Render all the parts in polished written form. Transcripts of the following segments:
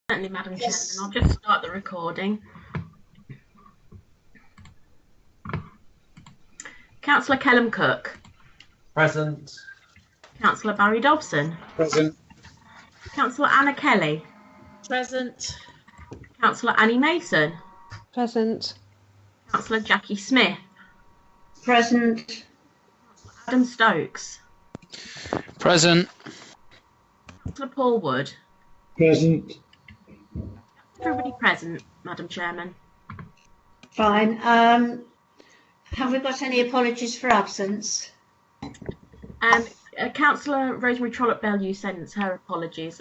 Certainly, Madam Yes. Chairman. I'll just start the recording. Councillor Kellum Cook. Present. Councillor Barry Dobson. Present. Councillor Anna Kelly. Present. Councillor Annie Mason. Present. Councillor Jackie Smith. Present. Adam Stokes. Present. Councillor Paul Wood. Present. Everybody present, Madam Chairman. Fine. Have we got any apologies for absence? Councillor Rosemary Trollope-Bellew sends her apologies.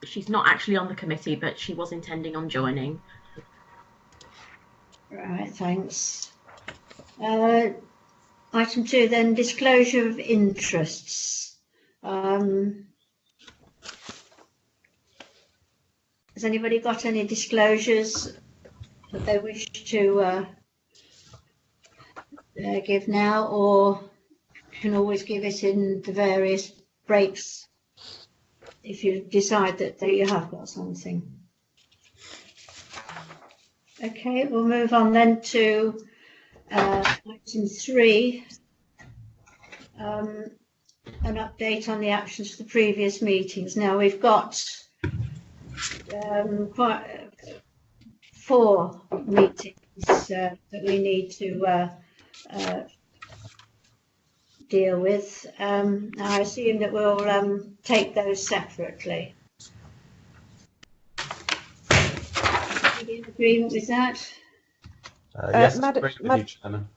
She's not actually on the committee, but she was intending on joining. Right, thanks. Item 2 then, disclosure of interests. Has anybody got any disclosures that they wish to give now, or can always give it in the various breaks if you decide that you have got something? Okay, we'll move on then to item 3, an update on the actions for the previous meetings. Now we've got quite 4 meetings that we need to deal with. I assume that we'll take those separately. Are you in agreement with that? Yes, agree with you, Chairman.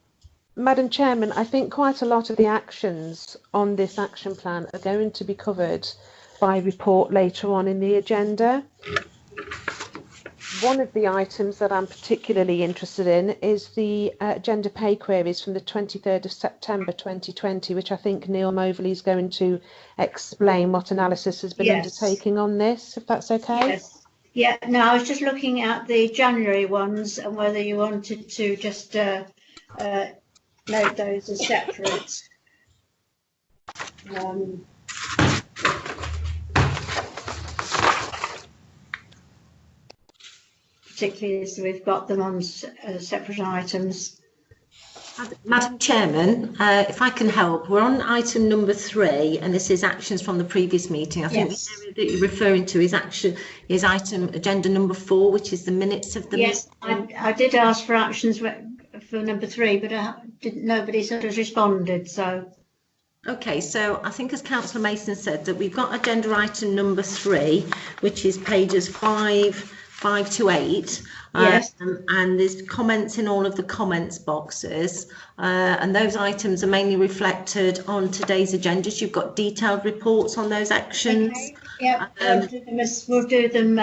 Madam Chairman, I think quite a lot of the actions on this action plan are going to be covered by report later on in the agenda. One of the items that I'm particularly interested in is the gender pay queries from the 23rd of September 2020, which I think Neil Moverley is going to explain what analysis has been undertaking on this, if that's okay. Yes. Yeah, no, I was just looking at the January ones and whether you wanted to just note those as separate. Particularly as we've got them on separate items. Madam Chairman, if I can help, we're on item number 3, and this is actions from the previous meeting. I think the area that you're referring to is item agenda number 4, which is the minutes of the meeting. Yes, I did ask for actions for number 3, but nobody sort of responded. So. Okay, so I think as Councillor Mason said that we've got agenda item number 3, which is pages 5 to 8. Yes. And there's comments in all of the comments boxes, and those items are mainly reflected on today's agendas. You've got detailed reports on those actions. Okay. Yeah, we'll do them.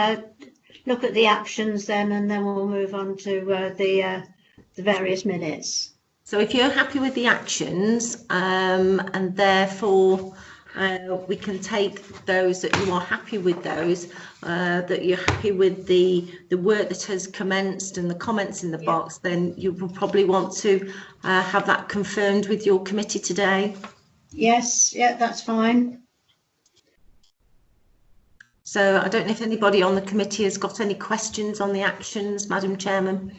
Look at the actions then, and then we'll move on to the various minutes. So if you're happy with the actions, and therefore we can take those that you are happy with those, that you're happy with the work that has commenced and the comments in the box, then you will probably want to have that confirmed with your committee today. Yes, yeah, that's fine. So I don't know if anybody on the committee has got any questions on the actions, Madam Chairman.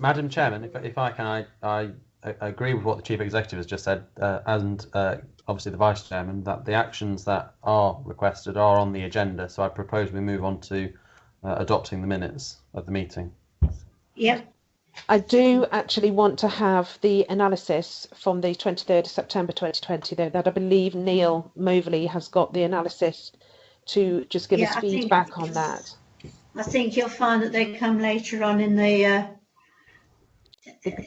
Madam Chairman, if I can, I agree with what the Chief Executive has just said, and obviously the Vice Chairman, that the actions that are requested are on the agenda. So I propose we move on to adopting the minutes of the meeting. Yep. I do actually want to have the analysis from the 23rd of September 2020, though, that I believe Neil Moverley has got the analysis to just give us feedback on that. I think you'll find that they come later on in the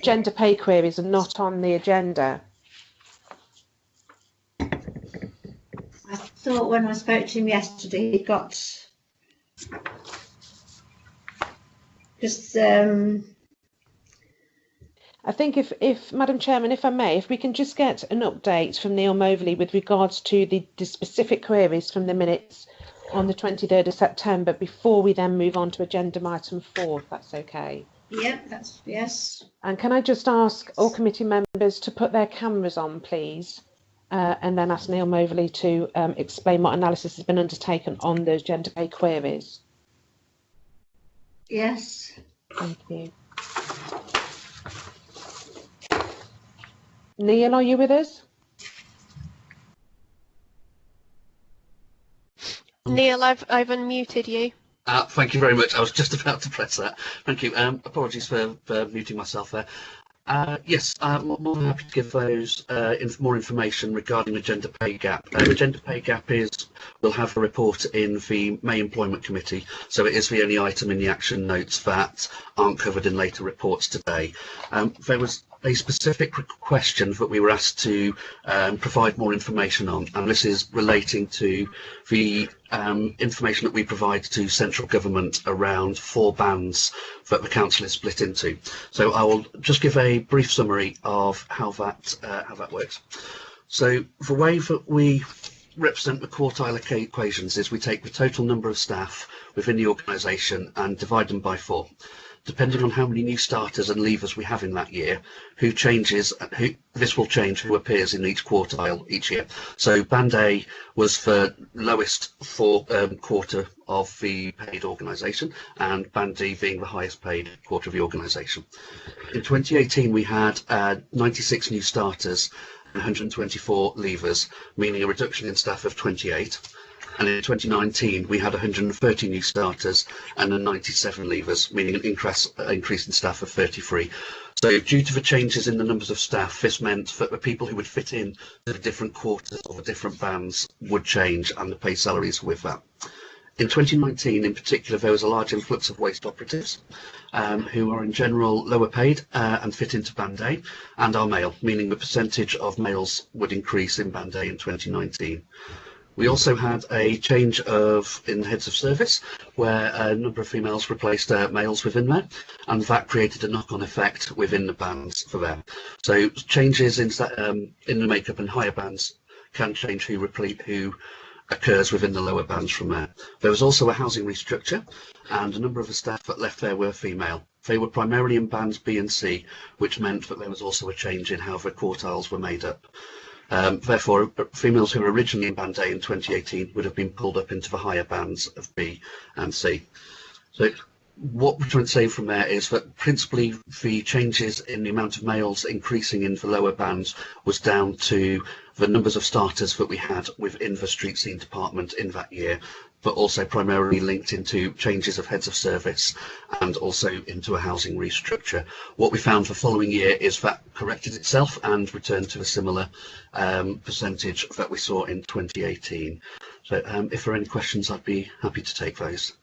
gender pay queries are not on the agenda. I thought when I spoke to him yesterday, he got just. I think if Madam Chairman, if I may, if we can just get an update from Neil Moverley with regards to the specific queries from the minutes on the 23rd of September before we then move on to agenda item 4, if that's okay. Yep, that's yes. And can I just ask all committee members to put their cameras on, please, and then ask Neil Moverley to explain what analysis has been undertaken on those gender pay queries. Yes. Thank you. Neil, are you with us? Neil, I've unmuted you. Thank you very much. I was just about to press that. Thank you. Apologies for muting myself there. Yes, I'm more than happy to give those more information regarding the gender pay gap. The gender pay gap we'll have a report in the May Employment Committee, so it is the only item in the action notes that aren't covered in later reports today. There was a specific question that we were asked to provide more information on, and this is relating to the information that we provide to central government around 4 bands that the council is split into. So I will just give a brief summary of how that works. So the way that we represent the quartile equations is we take the total number of staff within the organisation and divide them by 4. Depending on how many new starters and leavers we have in that year, this will change who appears in each quartile each year. So Band A was for lowest quarter of the paid organisation, and Band D being the highest paid quarter of the organisation. In 2018, we had 96 new starters and 124 leavers, meaning a reduction in staff of 28. And in 2019, we had 130 new starters and 97 leavers, meaning an increase in staff of 33. So due to the changes in the numbers of staff, this meant that the people who would fit in to the different quarters or the different bands would change, and the pay salaries with that. In 2019, in particular, there was a large influx of waste operatives who are in general lower paid and fit into Band A and are male, meaning the percentage of males would increase in Band A in 2019. We also had a change in heads of service, where a number of females replaced males within there, and that created a knock-on effect within the bands for them. So changes in the makeup and higher bands can change who occurs within the lower bands from there. There was also a housing restructure, and a number of the staff that left there were female. They were primarily in bands B and C, which meant that there was also a change in how the quartiles were made up. Therefore, females who were originally in Band A in 2018 would have been pulled up into the higher bands of B and C. So what we're trying to say from there is that principally the changes in the amount of males increasing in the lower bands was down to the numbers of starters that we had within the street scene department in that year, but also primarily linked into changes of heads of service and also into a housing restructure. What we found the following year is that corrected itself and returned to a similar percentage that we saw in 2018. So if there are any questions, I'd be happy to take those.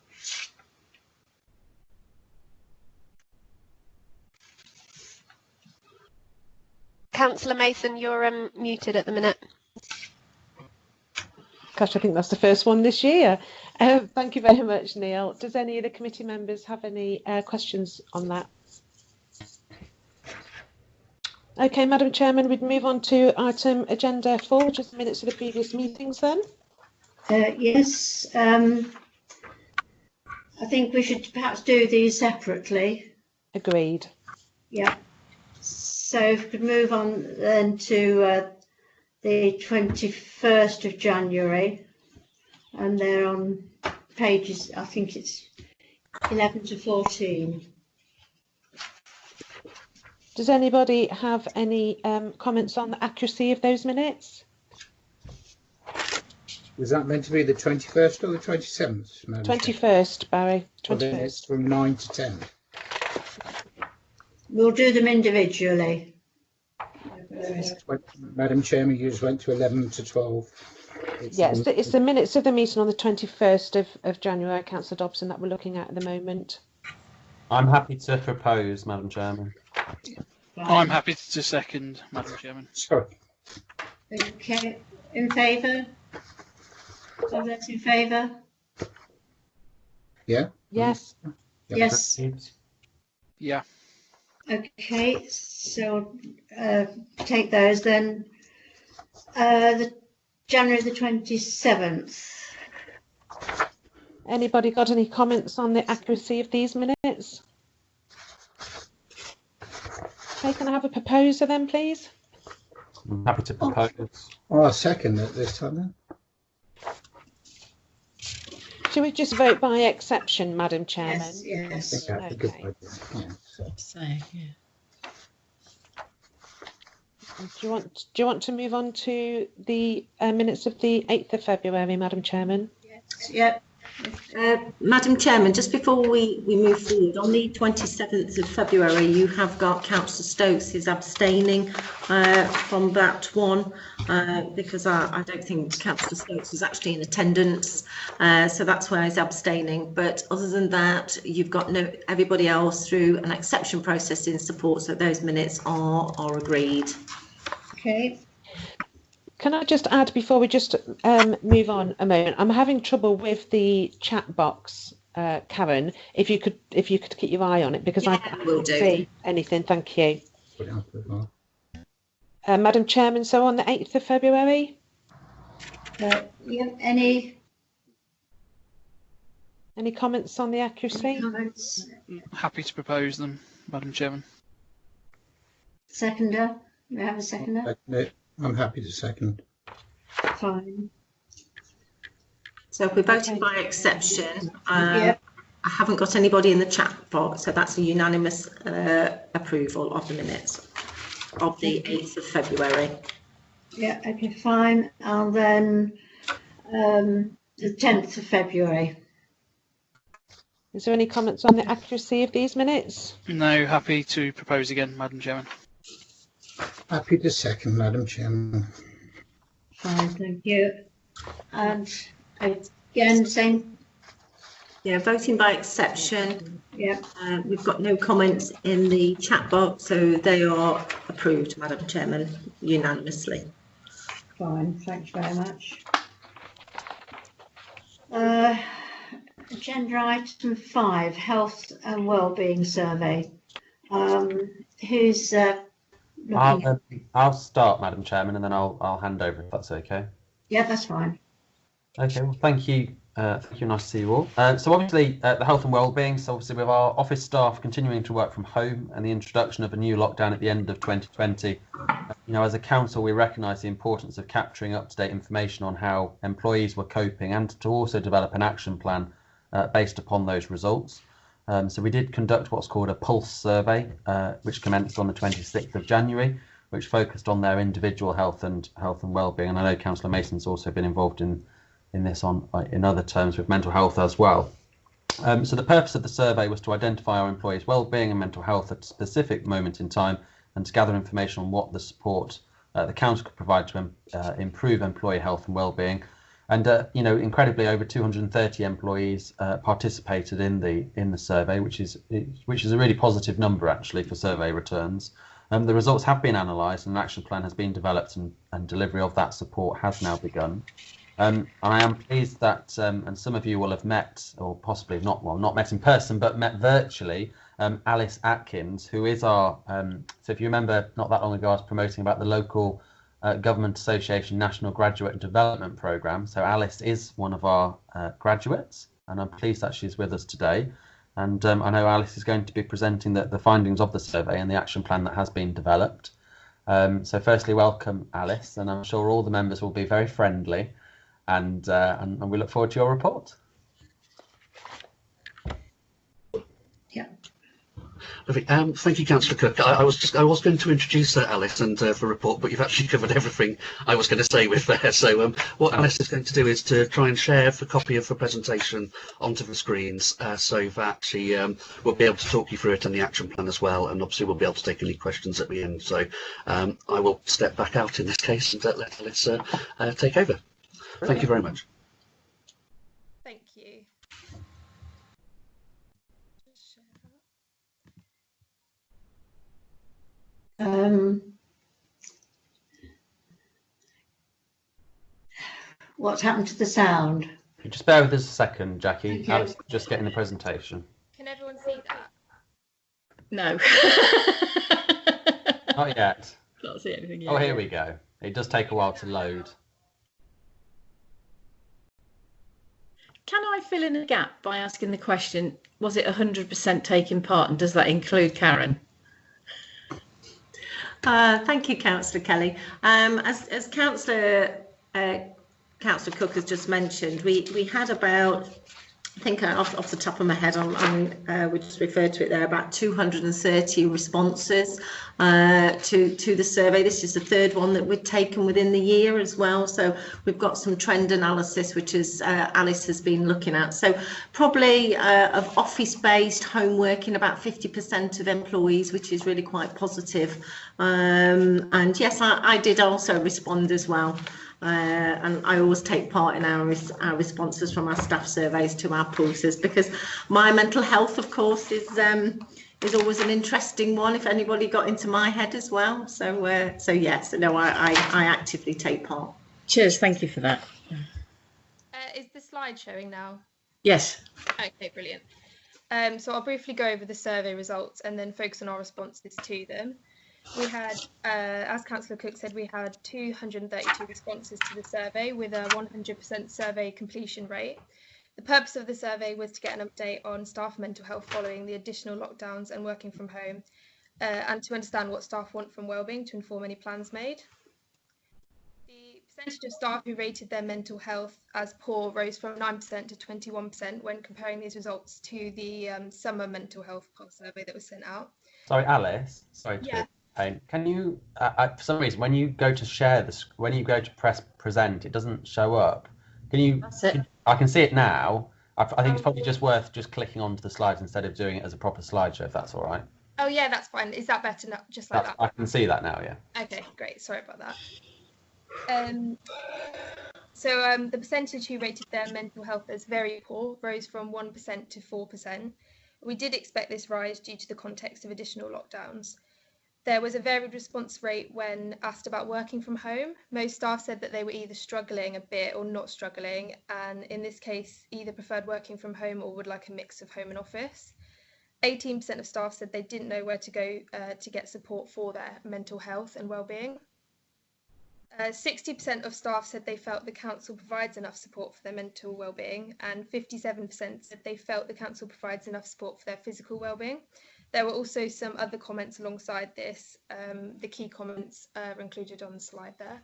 Councillor Mason, you're muted at the minute. Gosh, I think that's the first one this year. Thank you very much, Neil. Does any of the committee members have any questions on that? Okay, Madam Chairman, we'd move on to item agenda 4, just minutes of the previous meetings then. Yes, I think we should perhaps do these separately. Agreed. Yeah. So if we could move on then to the 21st of January, and they're on pages, I think it's 11 to 14. Does anybody have any comments on the accuracy of those minutes? Was that meant to be the 21st or the 27th? 21st, Barry. 21st. Well, then it's from 9 to 10. We'll do them individually. Madam Chairman, you just went to 11 to 12. Yes, it's the minutes of the meeting on the 21st of January, Councillor Dobson, that we're looking at the moment. I'm happy to propose, Madam Chairman. I'm happy to second, Madam Chairman. Sorry. Okay, in favour? All those in favour? Yeah? Yes. Yes. Yeah. Okay, so take those then. The January the 27th. Anybody got any comments on the accuracy of these minutes? Okay, can I have a proposer then, please? I'm happy to propose. Oh, I'll second it this time then. Should we just vote by exception, Madam Chairman? Yes, yes. Yeah, that's a good Okay. idea. Yeah. Say, yeah. Do you want to move on to the minutes of the 8th of February, Madam Chairman? Yep. Madam Chairman, just before we move forward, on the 27th of February, you have got Councillor Stokes is abstaining from that one because I don't think Councillor Stokes was actually in attendance, so that's why he's abstaining. But other than that, you've got everybody else through an exception process in support, so those minutes are agreed. Okay. Can I just add before we just move on a moment? I'm having trouble with the chat box, Karen. If you could keep your eye on it because I can't see anything. Thank you, Madam Chairman. So on the 8th of February. Any comments on the accuracy? comments? Happy to propose them, Madam Chairman. Seconder? We have a seconder? I'm happy to second. Fine. So if we're voting by exception, I haven't got anybody in the chat box, so that's a unanimous approval of the minutes of the 8th of February. Yeah, okay, fine. And then the 10th of February. Is there any comments on the accuracy of these minutes? No, happy to propose again, Madam Chairman. Happy to second, Madam Chairman. Fine, thank you. And again, same. Yeah, voting by exception. Yeah. We've got no comments in the chat box, so they are approved, Madam Chairman, unanimously. Fine, thanks very much. Agenda item 5, health and wellbeing survey. Who's looking? I'll start, Madam Chairman, and then I'll hand over if that's okay. Yeah, that's fine. Okay, well, thank you. Thank you, nice to see you all. So obviously, the health and wellbeing, so obviously with our office staff continuing to work from home and the introduction of a new lockdown at the end of 2020, as a council, we recognise the importance of capturing up-to-date information on how employees were coping and to also develop an action plan based upon those results. So we did conduct what's called a pulse survey, which commenced on the 26th of January, which focused on their individual health and wellbeing. And I know Councillor Mason's also been involved in this in other terms with mental health as well. So the purpose of the survey was to identify our employees' wellbeing and mental health at a specific moment in time and to gather information on what the support the council could provide to improve employee health and wellbeing. And incredibly, over 230 employees participated in the survey, which is a really positive number actually for survey returns. The results have been analysed and an action plan has been developed and delivery of that support has now begun. And I am pleased that, and some of you will have met, or possibly not met in person, but met virtually, Alice Atkins, who is our, so if you remember not that long ago I was promoting about the local Government Association National Graduate Development Programme. So Alice is one of our graduates, and I'm pleased that she's with us today. And I know Alice is going to be presenting the findings of the survey and the action plan that has been developed. So firstly, welcome Alice, and I'm sure all the members will be very friendly, and we look forward to your report. Yeah. Thank you, Councillor Cook. I was going to introduce Alice and for a report, but you've actually covered everything I was going to say with there. So what Alice is going to do is to try and share a copy of the presentation onto the screens, so that she will be able to talk you through it and the action plan as well, and obviously we'll be able to take any questions at the end. So I will step back out in this case and let Alice take over. Thank you very much. Thank you. What's happened to the sound? You just bear with us a second, Jackie. Okay. Alice, just getting the presentation. Can everyone see that? No. Not yet. Can't see anything yet. Oh, here we go. It does take a while to load. Can I fill in a gap by asking the question, was it 100% taking part, and does that include Karen? Thank you, Councillor Kelly. As Councillor Cook has just mentioned, we had about I think off the top of my head, we just referred to it there, about 230 responses to the survey. This is the third one that we've taken within the year as well. So we've got some trend analysis, which is Alice has been looking at. So probably of office-based home working, about 50% of employees, which is really quite positive. And yes, I did also respond as well. And I always take part in our responses from our staff surveys to our pulses, because my mental health, of course, is always an interesting one. If anybody got into my head as well, so yes, no, I actively take part. Cheers, thank you for that. Is the slide showing now? Yes. Okay, brilliant. So I'll briefly go over the survey results and then focus on our responses to them. We had, as Councillor Cook said, we had 232 responses to the survey with a 100% survey completion rate. The purpose of the survey was to get an update on staff mental health following the additional lockdowns and working from home, and to understand what staff want from Wellbeing to inform any plans made. The percentage of staff who rated their mental health as poor rose from 9% to 21% when comparing these results to the summer mental health pulse survey that was sent out. Sorry, Alice. Sorry to pain. Can you, for some reason, when you go to share this, when you go to press present, it doesn't show up. Can you? That's it. I can see it now. I think it's probably just worth just clicking onto the slides instead of doing it as a proper slideshow, if that's all right. Oh yeah, that's fine. Is that better now? Just like that? I can see that now. Yeah. Okay, great. Sorry about that. So the percentage who rated their mental health as very poor rose from 1% to 4%. We did expect this rise due to the context of additional lockdowns. There was a varied response rate when asked about working from home. Most staff said that they were either struggling a bit or not struggling, and in this case, either preferred working from home or would like a mix of home and office. 18% of staff said they didn't know where to go to get support for their mental health and well-being. 60% of staff said they felt the council provides enough support for their mental well-being, and 57% said they felt the council provides enough support for their physical well-being. There were also some other comments alongside this. The key comments are included on the slide there.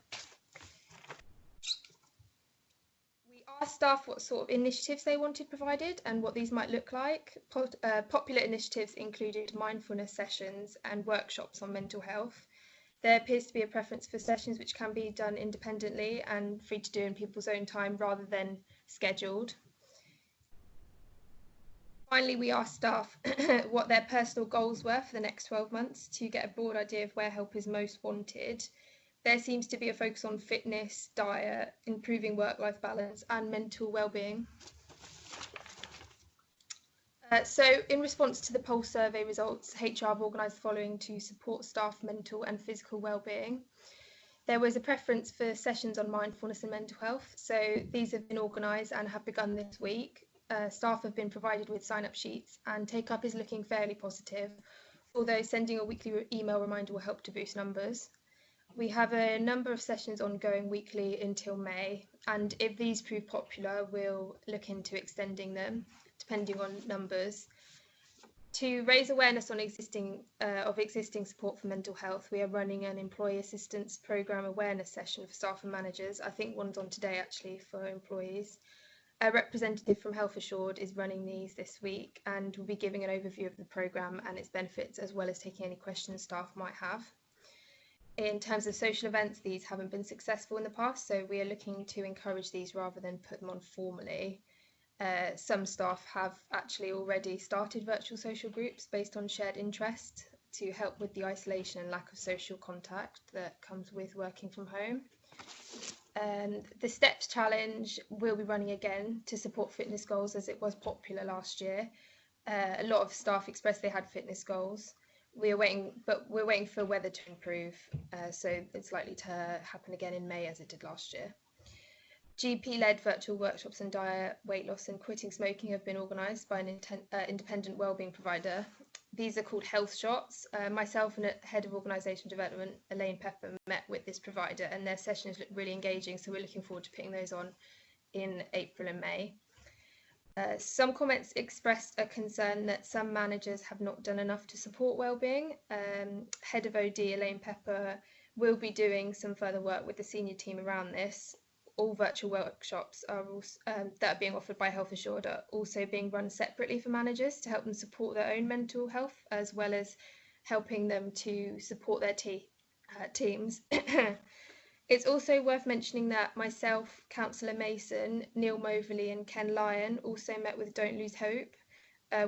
We asked staff what sort of initiatives they wanted provided and what these might look like. Popular initiatives included mindfulness sessions and workshops on mental health. There appears to be a preference for sessions which can be done independently and free to do in people's own time rather than scheduled. Finally, we asked staff what their personal goals were for the next 12 months to get a broad idea of where help is most wanted. There seems to be a focus on fitness, diet, improving work-life balance and mental well-being. So in response to the pulse survey results, HR have organised the following to support staff mental and physical well-being. There was a preference for sessions on mindfulness and mental health, so these have been organised and have begun this week. Staff have been provided with sign-up sheets and take-up is looking fairly positive, although sending a weekly email reminder will help to boost numbers. We have a number of sessions ongoing weekly until May, and if these prove popular, we'll look into extending them, depending on numbers. To raise awareness on existing support for mental health, we are running an employee assistance programme awareness session for staff and managers. I think one's on today actually for employees. A representative from Health Assured is running these this week and will be giving an overview of the programme and its benefits, as well as taking any questions staff might have. In terms of social events, these haven't been successful in the past, so we are looking to encourage these rather than put them on formally. Some staff have actually already started virtual social groups based on shared interest to help with the isolation and lack of social contact that comes with working from home. The STEPS challenge will be running again to support fitness goals, as it was popular last year. A lot of staff expressed they had fitness goals. We're waiting for weather to improve, so it's likely to happen again in May as it did last year. GP-led virtual workshops on diet, weight loss and quitting smoking have been organised by an independent wellbeing provider. These are called health shots. Myself and Head of Organisation Development, Elaine Pepper, met with this provider and their sessions look really engaging, so we're looking forward to putting those on in April and May. Some comments expressed a concern that some managers have not done enough to support wellbeing. Head of OD, Elaine Pepper, will be doing some further work with the senior team around this. all virtual workshops are also, that are being offered by Health Assured are also being run separately for managers to help them support their own mental health, as well as helping them to support their teams. It's also worth mentioning that myself, Councillor Mason, Neil Moverley and Ken Lyon also met with Don't Lose Hope,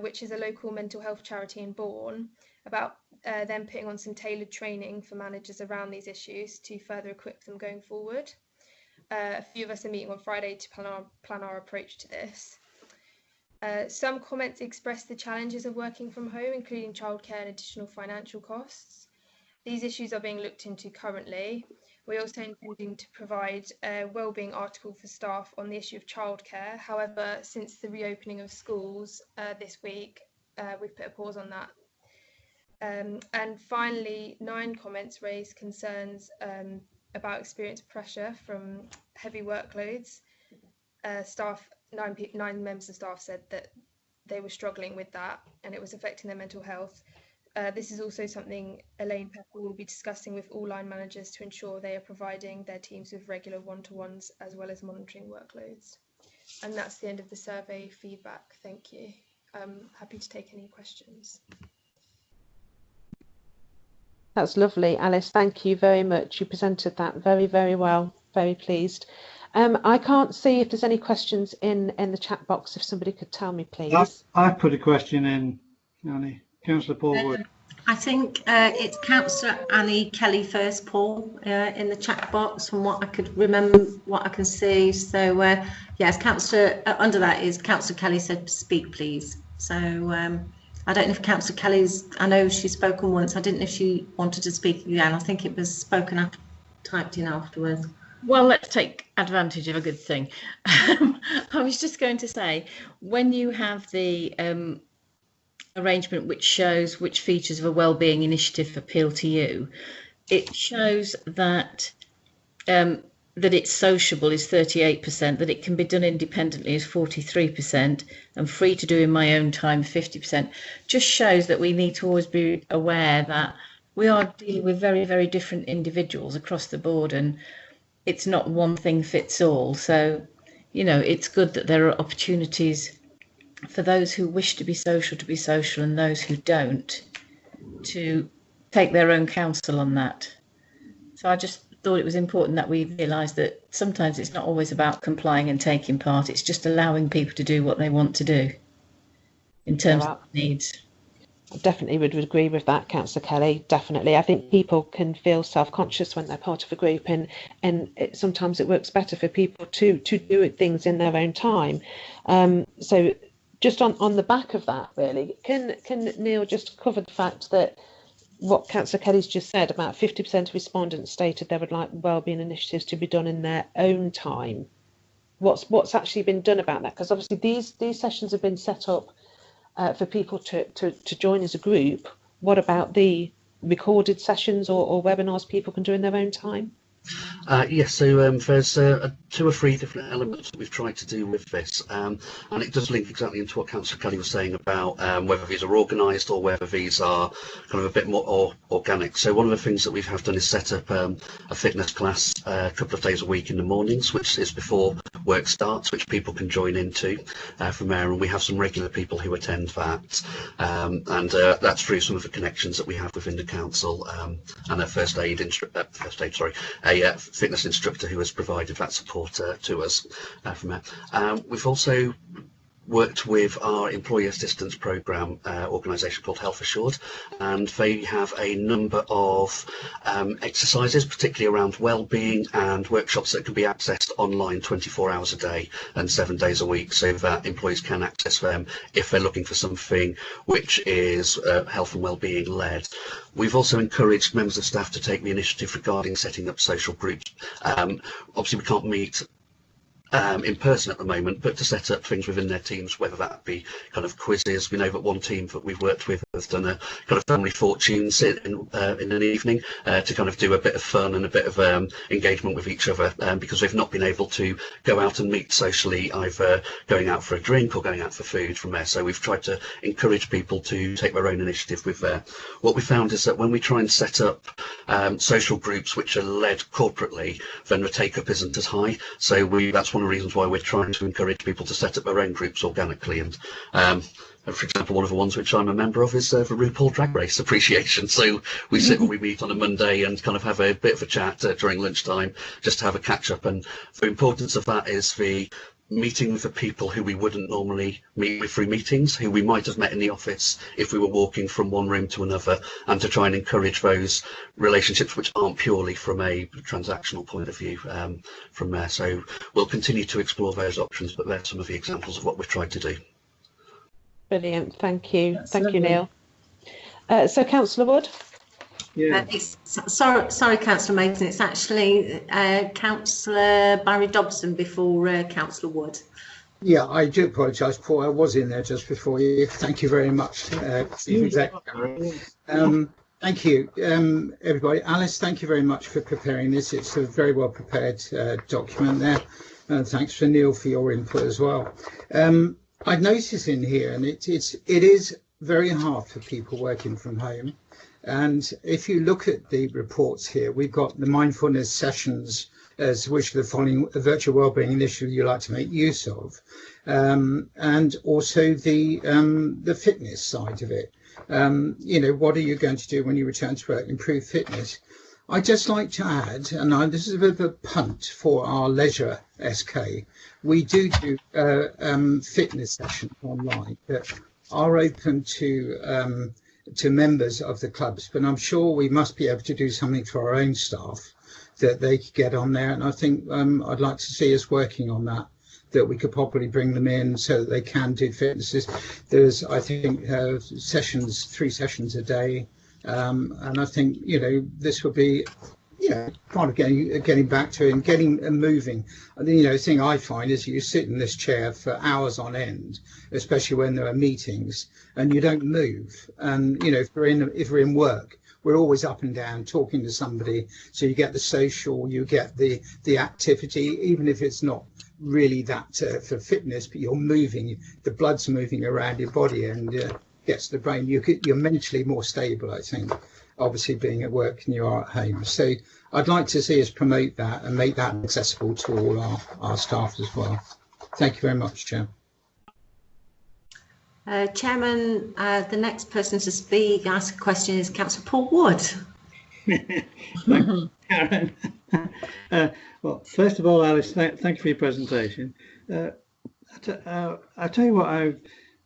which is a local mental health charity in Bourne, about them putting on some tailored training for managers around these issues to further equip them going forward. A few of us are meeting on Friday to plan our approach to this. Some comments express the challenges of working from home, including childcare and additional financial costs. These issues are being looked into currently. We're also intending to provide a wellbeing article for staff on the issue of childcare. However, since the reopening of schools this week, we've put a pause on that. And finally, 9 comments raised concerns about experienced pressure from heavy workloads. 9 members of staff said that they were struggling with that and it was affecting their mental health. This is also something Elaine Pepper will be discussing with all line managers to ensure they are providing their teams with regular one-to-ones as well as monitoring workloads. And that's the end of the survey feedback. Thank you. I'm happy to take any questions. That's lovely, Alice. Thank you very much. You presented that very, very well. Very pleased. I can't see if there's any questions in the chat box. If somebody could tell me, please. I put a question in, Annie. Councillor Paul Wood. I think it's Councillor Annie Kelly first, Paul, in the chat box from what I could remember, what I can see. So yes, Councillor, under that is Councillor Kelly said speak please. So I don't know if Councillor Kelly's, I know she's spoken once, I didn't know if she wanted to speak again. I think it was spoken after, typed in afterwards. Well, let's take advantage of a good thing. I was just going to say, when you have the arrangement which shows which features of a wellbeing initiative appeal to you, it shows that that it's sociable is 38%, that it can be done independently is 43%, and free to do in my own time 50%. Just shows that we need to always be aware that we are dealing with very, very different individuals across the board, and it's not one thing fits all. So, you know, it's good that there are opportunities for those who wish to be social, and those who don't, to take their own counsel on that. So I just thought it was important that we realise that sometimes it's not always about complying and taking part, it's just allowing people to do what they want to do in terms of needs. I definitely would agree with that, Councillor Kelly. Definitely. I think people can feel self-conscious when they're part of a group, and sometimes it works better for people to do things in their own time. So just on the back of that, really, can Neil just cover the fact that what Councillor Kelly's just said, about 50% of respondents stated they would like wellbeing initiatives to be done in their own time. What's actually been done about that? Because obviously these sessions have been set up for people to join as a group. What about the recorded sessions or webinars people can do in their own time? Yes, so there's 2 or 3 different elements that we've tried to do with this, and it does link exactly into what Councillor Kelly was saying about whether these are organised or whether these are kind of a bit more organic. So one of the things that we have done is set up a fitness class a couple of days a week in the mornings, which is before work starts, which people can join into from there, and we have some regular people who attend that, and that's through some of the connections that we have within the council, and a a fitness instructor who has provided that support to us from there. We've also worked with our employee assistance programme organisation called Health Assured, and they have a number of exercises, particularly around wellbeing, and workshops that can be accessed online 24 hours a day and 7 days a week, so that employees can access them if they're looking for something which is health and wellbeing led. We've also encouraged members of staff to take the initiative regarding setting up social groups. Obviously we can't meet in person at the moment, but to set up things within their teams, whether that be kind of quizzes. We know that one team that we've worked with has done a kind of family fortunes in an evening to kind of do a bit of fun and a bit of engagement with each other, because we've not been able to go out and meet socially, either going out for a drink or going out for food from there. So we've tried to encourage people to take their own initiative with there. What we found is that when we try and set up social groups which are led corporately, then the take-up isn't as high. So that's one of the reasons why we're trying to encourage people to set up their own groups organically. And for example, one of the ones which I'm a member of is the RuPaul Drag Race Appreciation. So we sit when we meet on a Monday and kind of have a bit of a chat during lunchtime, just to have a catch up. And the importance of that is the meeting with the people who we wouldn't normally meet with through meetings, who we might have met in the office if we were walking from one room to another, and to try and encourage those relationships which aren't purely from a transactional point of view from there. So we'll continue to explore those options, but there's some of the examples of what we've tried to do. Brilliant, thank you. Thank you, Neil. So Councillor Wood? Yeah. Sorry, Councillor Mason, it's actually Councillor Barry Dobson before Councillor Wood. Yeah, I do apologise, Paul. I was in there just before you. Thank you very much, Chief Executive. Thank you, everybody. Alice, thank you very much for preparing this. It's a very well prepared document there. And thanks for Neil for your input as well. I've noticed in here, and it is very hard for people working from home. And if you look at the reports here, we've got the mindfulness sessions as which are the following virtual wellbeing initiative you like to make use of, and also the fitness side of it. You know, what are you going to do when you return to work? Improve fitness. I'd just like to add, and this is a bit of a punt for our leisure SK, we do fitness sessions online that are open to members of the clubs, but I'm sure we must be able to do something for our own staff that they could get on there. And I think I'd like to see us working on that we could probably bring them in so that they can do fitnesses. There's, I think, 3 sessions a day. And I think, you know, this would be, you know, kind of getting back to it and getting and moving. And then, you know, the thing I find is you sit in this chair for hours on end, especially when there are meetings, and you don't move. And, you know, if we're in work, we're always up and down talking to somebody. So you get the social, you get the activity, even if it's not really that for fitness, but you're moving, the blood's moving around your body and gets the brain. You're mentally more stable, I think, obviously being at work and you are at home. So I'd like to see us promote that and make that accessible to all our staff as well. Thank you very much, Chair. Chairman, the next person to speak, ask a question is Councillor Paul Wood. Thank you, Karen. Well, first of all, Alice, thank you for your presentation. I tell you what,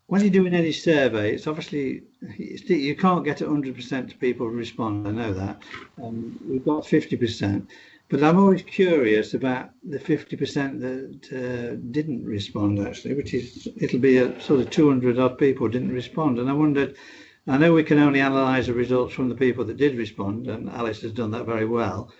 when you're doing any survey, it's obviously, you can't get 100% of people to respond. I know that. We've got 50%. But I'm always curious about the 50% that didn't respond, actually, which is, it'll be a sort of 200 odd people didn't respond. And I wondered, I know we can only analyse the results from the people that did respond, and Alice has done that very well.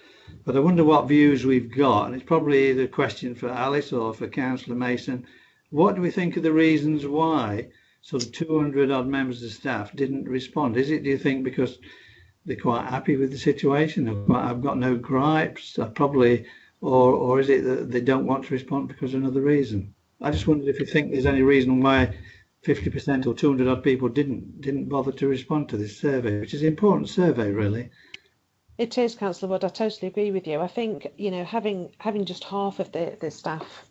But I wonder what views we've got, and it's probably the question for Alice or for Councillor Mason. What do we think are the reasons why sort of 200 odd members of staff didn't respond? Is it, do you think, because they're quite happy with the situation? I've got no gripes, probably, or is it that they don't want to respond because of another reason? I just wondered if you think there's any reason why 50% or 200 odd people didn't bother to respond to this survey, which is an important survey, really. It is, Councillor Wood. I totally agree with you. I think, you know, having just half of the staff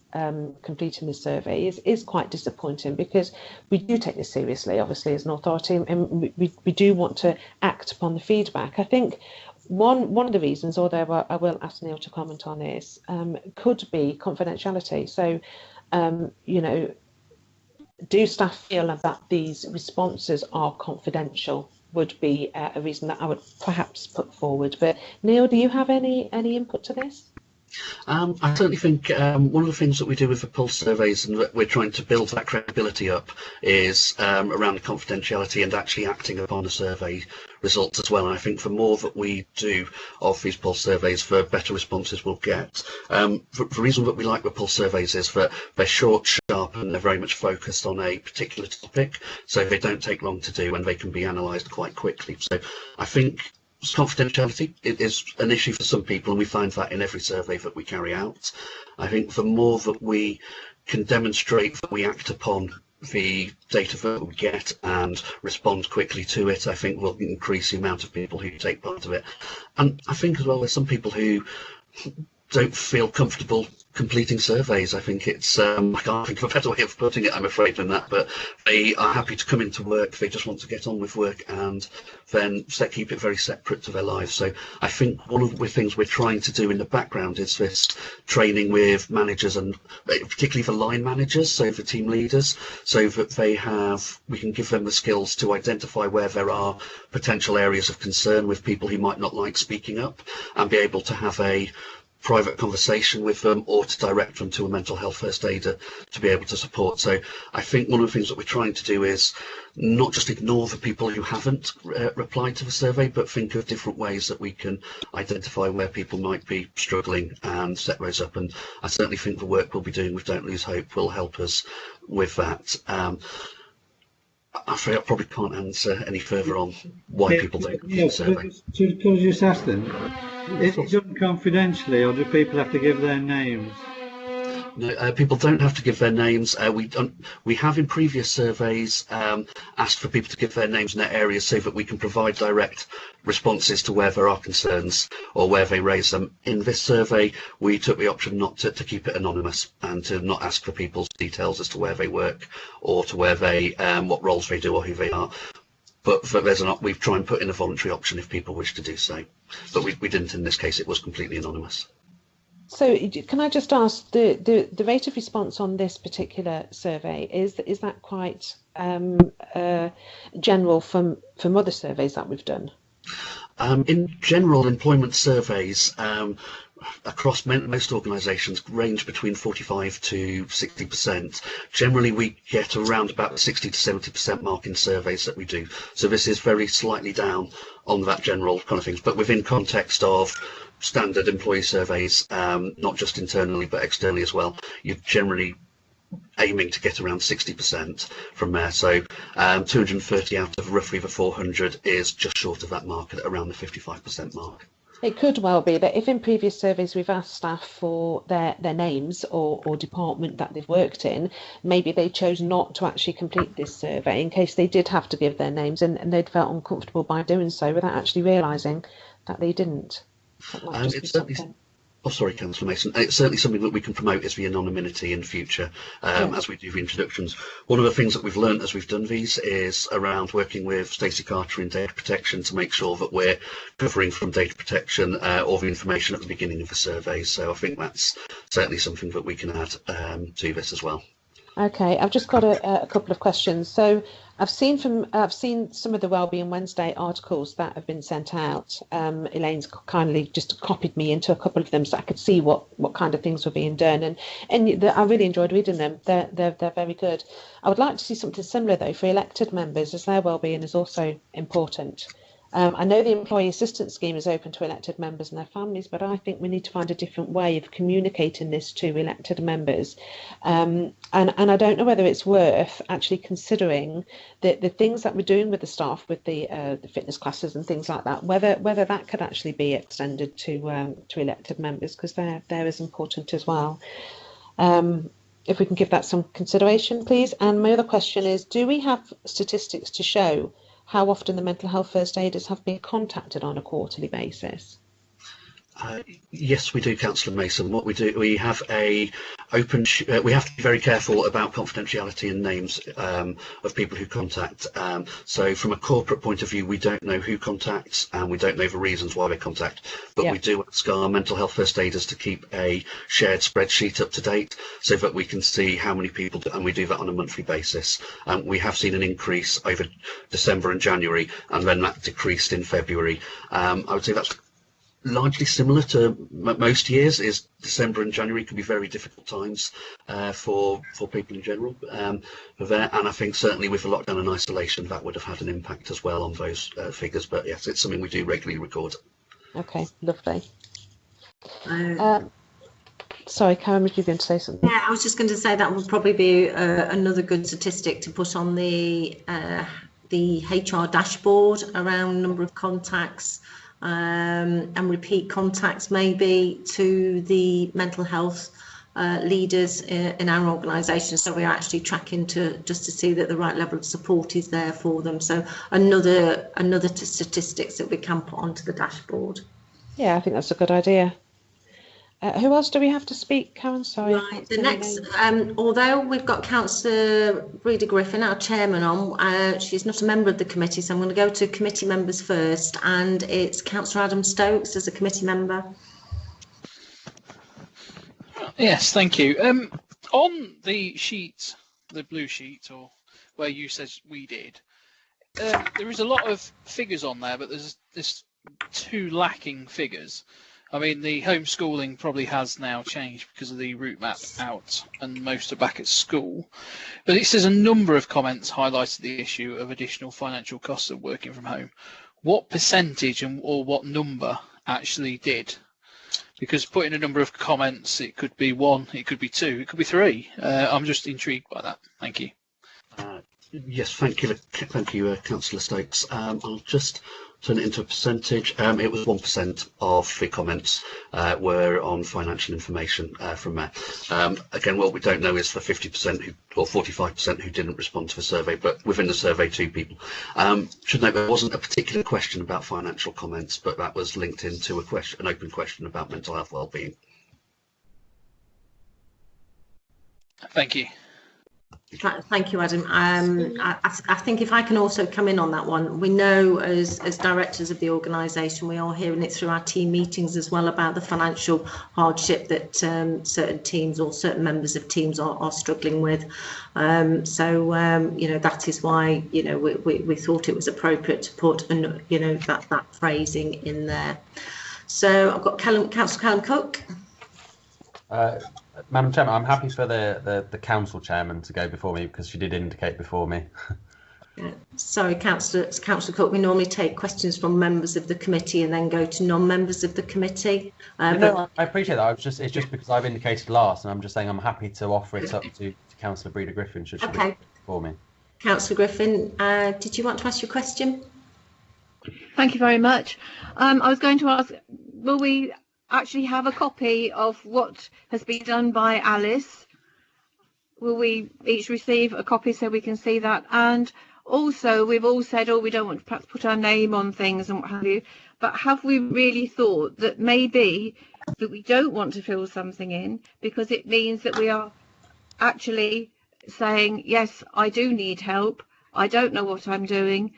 completing this survey is quite disappointing, because we do take this seriously, obviously, as an authority, and we do want to act upon the feedback. I think one of the reasons, although I will ask Neil to comment on this, could be confidentiality. So, you know, do staff feel that these responses are confidential? Would be a reason that I would perhaps put forward. But Neil, do you have any input to this? I certainly think one of the things that we do with the pulse surveys, and that we're trying to build that credibility up, is around the confidentiality and actually acting upon the survey results as well. And I think the more that we do of these pulse surveys, the better responses we'll get. The reason that we like the pulse surveys is that they're short, sharp, and they're very much focused on a particular topic, so they don't take long to do and they can be analysed quite quickly. So I think confidentiality, it is an issue for some people, and we find that in every survey that we carry out. I think the more that we can demonstrate that we act upon the data that we get and respond quickly to it, I think will increase the amount of people who take part of it. And I think as well there's some people who don't feel comfortable completing surveys. I think it's I can't think of a better way of putting it, I'm afraid, than that, but they are happy to come into work, they just want to get on with work and then keep it very separate to their lives. So I think one of the things we're trying to do in the background is this training with managers, and particularly the line managers, so the team leaders, so that we can give them the skills to identify where there are potential areas of concern with people who might not like speaking up, and be able to have a private conversation with them, or to direct them to a mental health first aider to be able to support. So I think one of the things that we're trying to do is not just ignore the people who haven't replied to the survey, but think of different ways that we can identify where people might be struggling and set those up. And I certainly think the work we'll be doing with Don't Lose Hope will help us with that. I'm afraid I probably can't answer any further on why people don't complete the survey. Could I just ask them, is it done confidentially, or do people have to give their names? No, people don't have to give their names. We have in previous surveys asked for people to give their names and their areas, so that we can provide direct responses to where there are concerns or where they raise them. In this survey, we took the option not to keep it anonymous, and to not ask for people's details as to where they work, or to where they what roles they do, or who they are. But we've tried and put in a voluntary option if people wish to do so. But we didn't in this case. It was completely anonymous. So can I just ask, the rate of response on this particular survey, is that quite general from other surveys that we've done? In general, employment surveys across most organisations range between 45 to 60%. Generally, we get around about the 60 to 70% mark in surveys that we do. So this is very slightly down on that general kind of things, but within context of standard employee surveys, not just internally but externally as well, you're generally aiming to get around 60% from there. So 230 out of roughly the 400 is just short of that mark, at around the 55% mark. It could well be that if in previous surveys we've asked staff for their names or department that they've worked in, maybe they chose not to actually complete this survey in case they did have to give their names, and they'd felt uncomfortable by doing so without actually realising that they didn't. Oh, sorry, Councillor Mason. It's certainly something that we can promote, is the anonymity in future as we do the introductions. One of the things that we've learned as we've done these is around working with Stacey Carter in data protection to make sure that we're covering from data protection all the information at the beginning of the survey. So I think that's certainly something that we can add to this as well. Okay, I've just got a couple of questions. So I've seen some of the Wellbeing Wednesday articles that have been sent out. Elaine's kindly just copied me into a couple of them so I could see what kind of things were being done, and I really enjoyed reading them. They're very good. I would like to see something similar though for elected members, as their wellbeing is also important. I know the employee assistance scheme is open to elected members and their families, but I think we need to find a different way of communicating this to elected members. And I don't know whether it's worth actually considering the things that we're doing with the staff, with the fitness classes and things like that, whether that could actually be extended to elected members, because they're as important as well. If we can give that some consideration, please. And my other question is, do we have statistics to show how often the mental health first aiders have been contacted on a quarterly basis? Yes, we do, Councillor Mason. What we do, we have a open. We have to be very careful about confidentiality and names of people who contact. So, from a corporate point of view, we don't know who contacts, and we don't know the reasons why they contact. But we do ask our mental health first aiders to keep a shared spreadsheet up to date, so that we can see how many people, and we do that on a monthly basis. We have seen an increase over December and January, and then that decreased in February. I would say that's largely similar to most years. Is December and January can be very difficult times for people in general there, and I think certainly with the lockdown and isolation that would have had an impact as well on those figures. But yes, it's something we do regularly record. Okay, lovely. Sorry, Karen, were you going to say something? Yeah, I was just going to say that would probably be another good statistic to put on the HR dashboard around number of contacts and repeat contacts maybe to the mental health leaders in our organisation, so we're actually tracking just to see that the right level of support is there for them. So another statistics that we can put onto the dashboard. Yeah, I think that's a good idea. Who else do we have to speak, Karen? Sorry. Right. The next, although we've got Councillor Breeder Griffin, our chairman, on, she's not a member of the committee, so I'm going to go to committee members first, and it's Councillor Adam Stokes as a committee member. Yes, thank you. On the sheet, the blue sheet, or where you said we did, there is a lot of figures on there, but there's two lacking figures. I mean, the homeschooling probably has now changed because of the route map out and most are back at school. But it says a number of comments highlighted the issue of additional financial costs of working from home. What percentage or what number actually did? Because putting a number of comments, it could be 1, it could be 2, it could be 3. I'm just intrigued by that. Thank you. Yes, thank you, Councillor Stokes. I'll just turn it into a percentage. It was 1% of the comments were on financial information from there. Again, what we don't know is the 50% or 45% who didn't respond to the survey, but within the survey, 2 people. Should note there wasn't a particular question about financial comments, but that was linked into an open question about mental health wellbeing. Thank you. Thank you, Adam. I think if I can also come in on that one, we know as directors of the organisation, we are hearing it through our team meetings as well about the financial hardship that certain teams or certain members of teams are struggling with. That is why, we thought it was appropriate to put, that phrasing in there. So I've got Councillor Callum Cook. Madam Chairman, I'm happy for the council chairman to go before me because she did indicate before me. Sorry, Councillor Cook, we normally take questions from members of the committee and then go to non-members of the committee. No, I appreciate that. It's just because I've indicated last, and I'm just saying I'm happy to offer it up to Councillor Breeder Griffin should she be before me. Councillor Griffin, did you want to ask your question? Thank you very much. I was going to ask, will we actually have a copy of what has been done by Alice? Will we each receive a copy so we can see that? And also, we've all said, we don't want to perhaps put our name on things and what have you, but have we really thought that maybe that we don't want to fill something in because it means that we are actually saying, yes, I do need help, I don't know what I'm doing,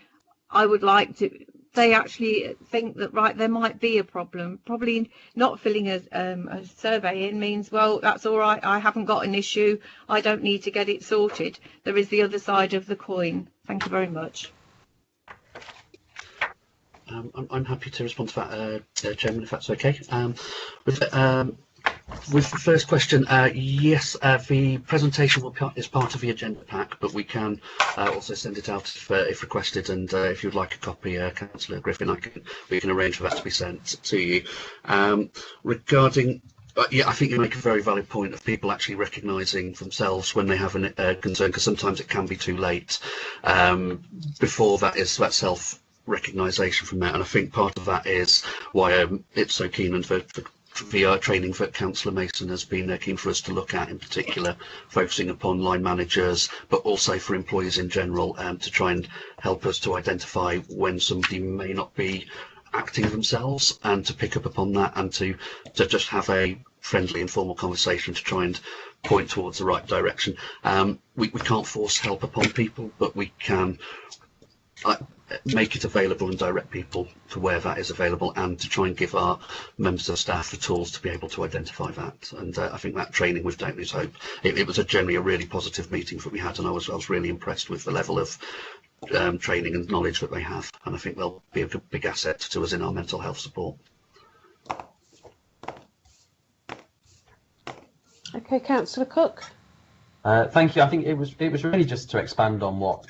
I would like to. They actually think that, right, there might be a problem. Probably not filling a survey in means, well, that's all right, I haven't got an issue, I don't need to get it sorted. There is the other side of the coin. Thank you very much. I'm happy to respond to that, Chairman, if that's okay. With the first question, yes, the presentation is part of the agenda pack, but we can also send it out if requested. And if you'd like a copy, Councillor Griffin, we can arrange for that to be sent to you. Regarding, I think you make a very valid point of people actually recognising themselves when they have a concern, because sometimes it can be too late before that self-recognisation from that. And I think part of that is why it's so keen and for VR training that Councillor Mason has been keen for us to look at, in particular focusing upon line managers, but also for employees in general, to try and help us to identify when somebody may not be acting themselves, and to pick up upon that and to just have a friendly, informal conversation to try and point towards the right direction. We can't force help upon people, but we can make it available and direct people to where that is available, and to try and give our members of staff the tools to be able to identify that. And I think that training with Don't Lose Hope, it was generally a really positive meeting that we had, and I was really impressed with the level of training and knowledge that they have, and I think they'll be a big asset to us in our mental health support. Okay, Councillor Cook. Thank you. I think it was really just to expand on what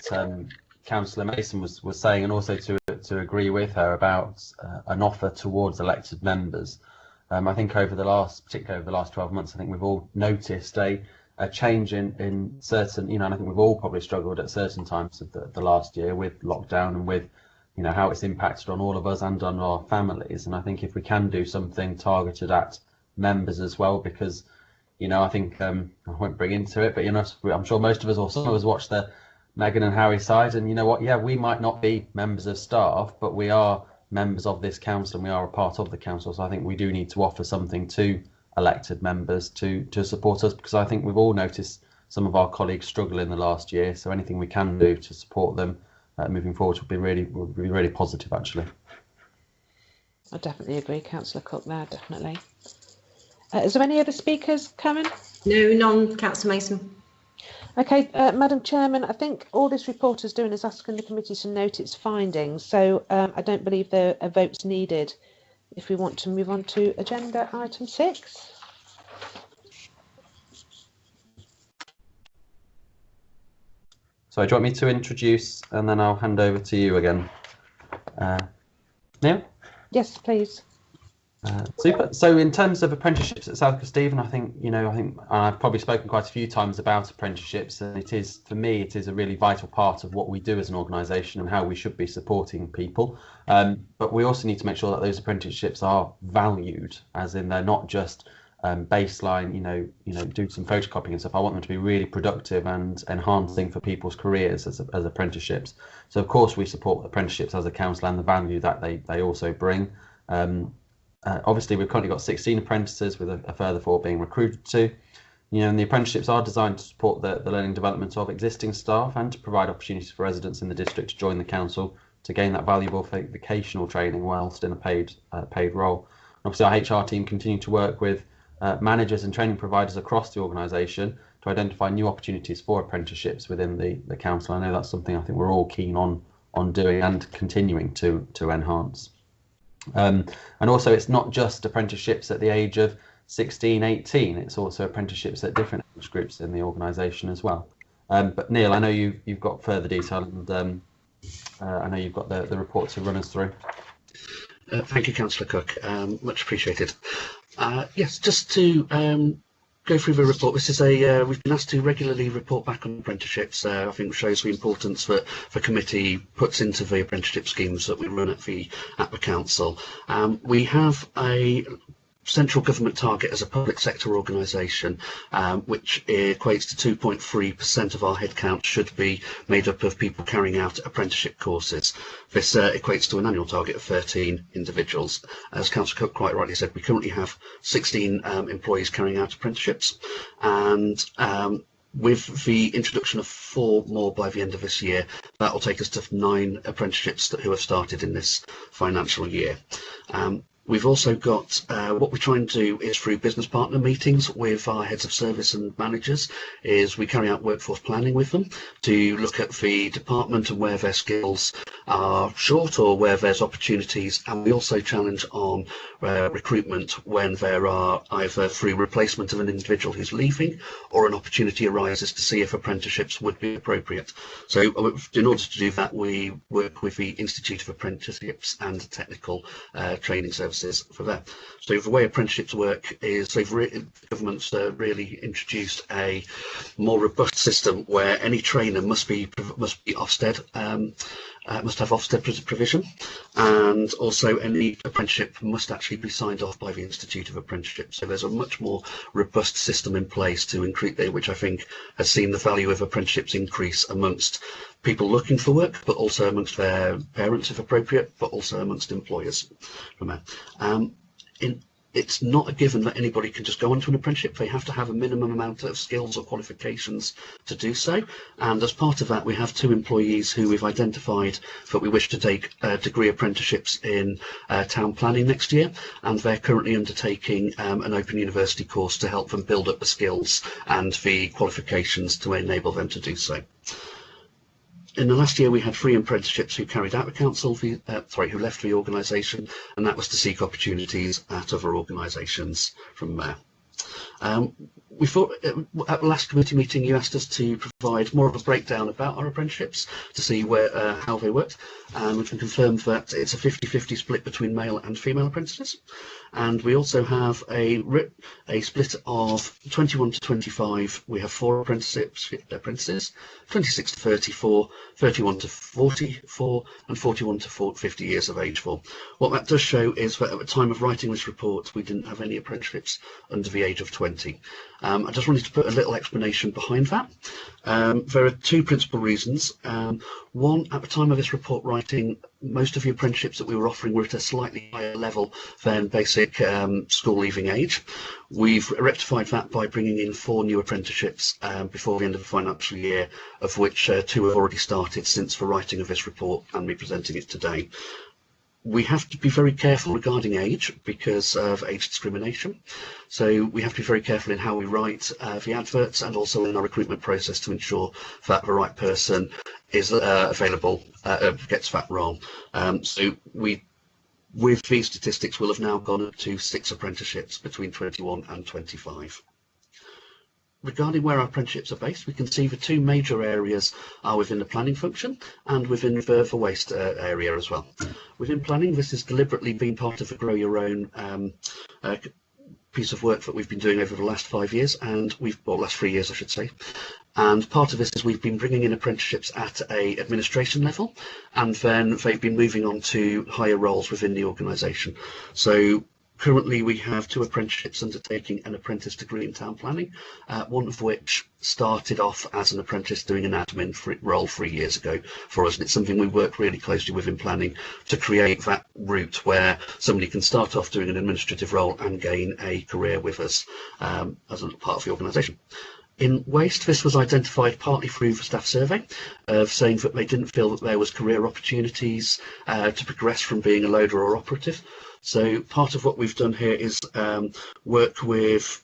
Councillor Mason was saying, and also to agree with her about an offer towards elected members. I think particularly over the last 12 months, I think we've all noticed a change in certain, and I think we've all probably struggled at certain times of the last year with lockdown and with, how it's impacted on all of us and on our families. And I think if we can do something targeted at members as well, because, I think, I won't bring into it, but, I'm sure most of us or some of us watch the Meghan and Harry side, and you know what, yeah, we might not be members of staff, but we are members of this council and we are a part of the council. So I think we do need to offer something to elected members to support us, because I think we've all noticed some of our colleagues struggle in the last year. So anything we can do to support them moving forward would be really positive, actually. I definitely agree, Councillor Cook there, definitely. Is there any other speakers, Karen? No, none, Councillor Mason. Okay, Madam Chairman, I think all this report is doing is asking the committee to note its findings, so I don't believe there are votes needed if we want to move on to agenda item 6. So do you want me to introduce and then I'll hand over to you again? Neil? Yes, please. Super. So in terms of apprenticeships at South Stephen, I think I've probably spoken quite a few times about apprenticeships, and it is a really vital part of what we do as an organisation and how we should be supporting people. But we also need to make sure that those apprenticeships are valued, as in they're not just baseline, do some photocopying and stuff. I want them to be really productive and enhancing for people's careers as apprenticeships. So of course we support apprenticeships as a council and the value that they also bring. Obviously, we've currently got 16 apprentices with a further 4 being recruited to. And the apprenticeships are designed to support the learning development of existing staff and to provide opportunities for residents in the district to join the council to gain that valuable vocational training whilst in a paid role. And obviously, our HR team continue to work with managers and training providers across the organisation to identify new opportunities for apprenticeships within the council. I know that's something I think we're all keen on doing and continuing to enhance. And also, it's not just apprenticeships at the age of 16, 18, it's also apprenticeships at different age groups in the organisation as well. But Neil, I know you've got further detail, and I know you've got the report to run us through. Thank you, Councillor Cook. Much appreciated. Yes, just to go through the report. This is we've been asked to regularly report back on apprenticeships. I think shows the importance that the committee puts into the apprenticeship schemes that we run at the council. We have a central government target as a public sector organisation, which equates to 2.3% of our headcount should be made up of people carrying out apprenticeship courses. This equates to an annual target of 13 individuals. As Councillor Cook quite rightly said, we currently have 16 employees carrying out apprenticeships, and with the introduction of 4 more by the end of this year, that will take us to 9 apprenticeships who have started in this financial year. We've also got, what we try and do is through business partner meetings with our heads of service and managers, is we carry out workforce planning with them to look at the department and where their skills are short or where there's opportunities. And we also challenge on recruitment when there are either through replacement of an individual who's leaving or an opportunity arises to see if apprenticeships would be appropriate. So in order to do that, we work with the Institute of Apprenticeships and Technical Training Services for that. So the way apprenticeships work is the government's really introduced a more robust system where any trainer must be Ofsted, must have Ofsted provision, and also any apprenticeship must actually be signed off by the Institute of Apprenticeships. So there's a much more robust system in place to increase, which I think has seen the value of apprenticeships increase amongst people looking for work, but also amongst their parents if appropriate, but also amongst employers. It's not a given that anybody can just go onto an apprenticeship. They have to have a minimum amount of skills or qualifications to do so. And as part of that, we have 2 employees who we've identified that we wish to take degree apprenticeships in town planning next year. And they're currently undertaking an open university course to help them build up the skills and the qualifications to enable them to do so. In the last year, we had 3 apprenticeships who carried out the council, who left the organisation, and that was to seek opportunities at other organisations from there. We thought at the last committee meeting you asked us to provide more of a breakdown about our apprenticeships to see how they worked, and we can confirm that it's a 50-50 split between male and female apprentices. And we also have a split of 21 to 25. We have 4 apprentices, 26 to 34, 31 to 44, and 41 to 50 years of age for. What that does show is that at the time of writing this report, we didn't have any apprenticeships under the age of 20. I just wanted to put a little explanation behind that. There are 2 principal reasons. One, at the time of this report writing, most of the apprenticeships that we were offering were at a slightly higher level than basic school leaving age. We've rectified that by bringing in 4 new apprenticeships before the end of the financial year, of which 2 have already started since the writing of this report and me presenting it today. We have to be very careful regarding age because of age discrimination. So we have to be very careful in how we write the adverts and also in our recruitment process to ensure that the right person is available, gets that role. So with these statistics, we'll have now gone up to 6 apprenticeships between 21 and 25. Regarding where our apprenticeships are based, we can see the 2 major areas are within the planning function and within the waste area as well. Within planning, this has deliberately been part of the Grow Your Own piece of work that we've been doing over the last 5 years, and last 3 years I should say. And part of this is we've been bringing in apprenticeships at a administration level, and then they've been moving on to higher roles within the organisation. So currently we have 2 apprenticeships undertaking an apprentice degree in town planning, one of which started off as an apprentice doing an admin role 3 years ago for us, and it's something we work really closely with in planning to create that route where somebody can start off doing an administrative role and gain a career with us as a part of the organisation. In waste, this was identified partly through the staff survey of saying that they didn't feel that there was career opportunities to progress from being a loader or operative. So part of what we've done here is work with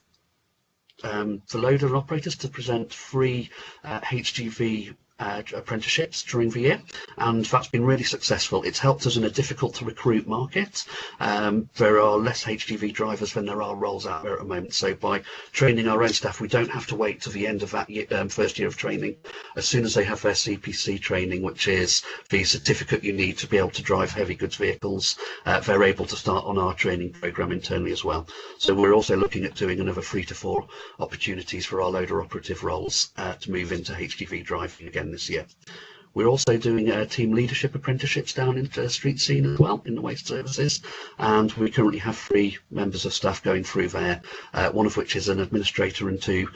the loader operators to present free HGV apprenticeships during the year, and that's been really successful. It's helped us in a difficult to recruit market. There are less HGV drivers than there are roles out there at the moment, so by training our own staff we don't have to wait to the end of that year, first year of training. As soon as they have their CPC training, which is the certificate you need to be able to drive heavy goods vehicles, they're able to start on our training programme internally as well. So we're also looking at doing another 3 to 4 opportunities for our loader operative roles to move into HGV driving again this year. We're also doing team leadership apprenticeships down into the street scene as well in the waste services, and we currently have 3 members of staff going through there, one of which is an administrator and 2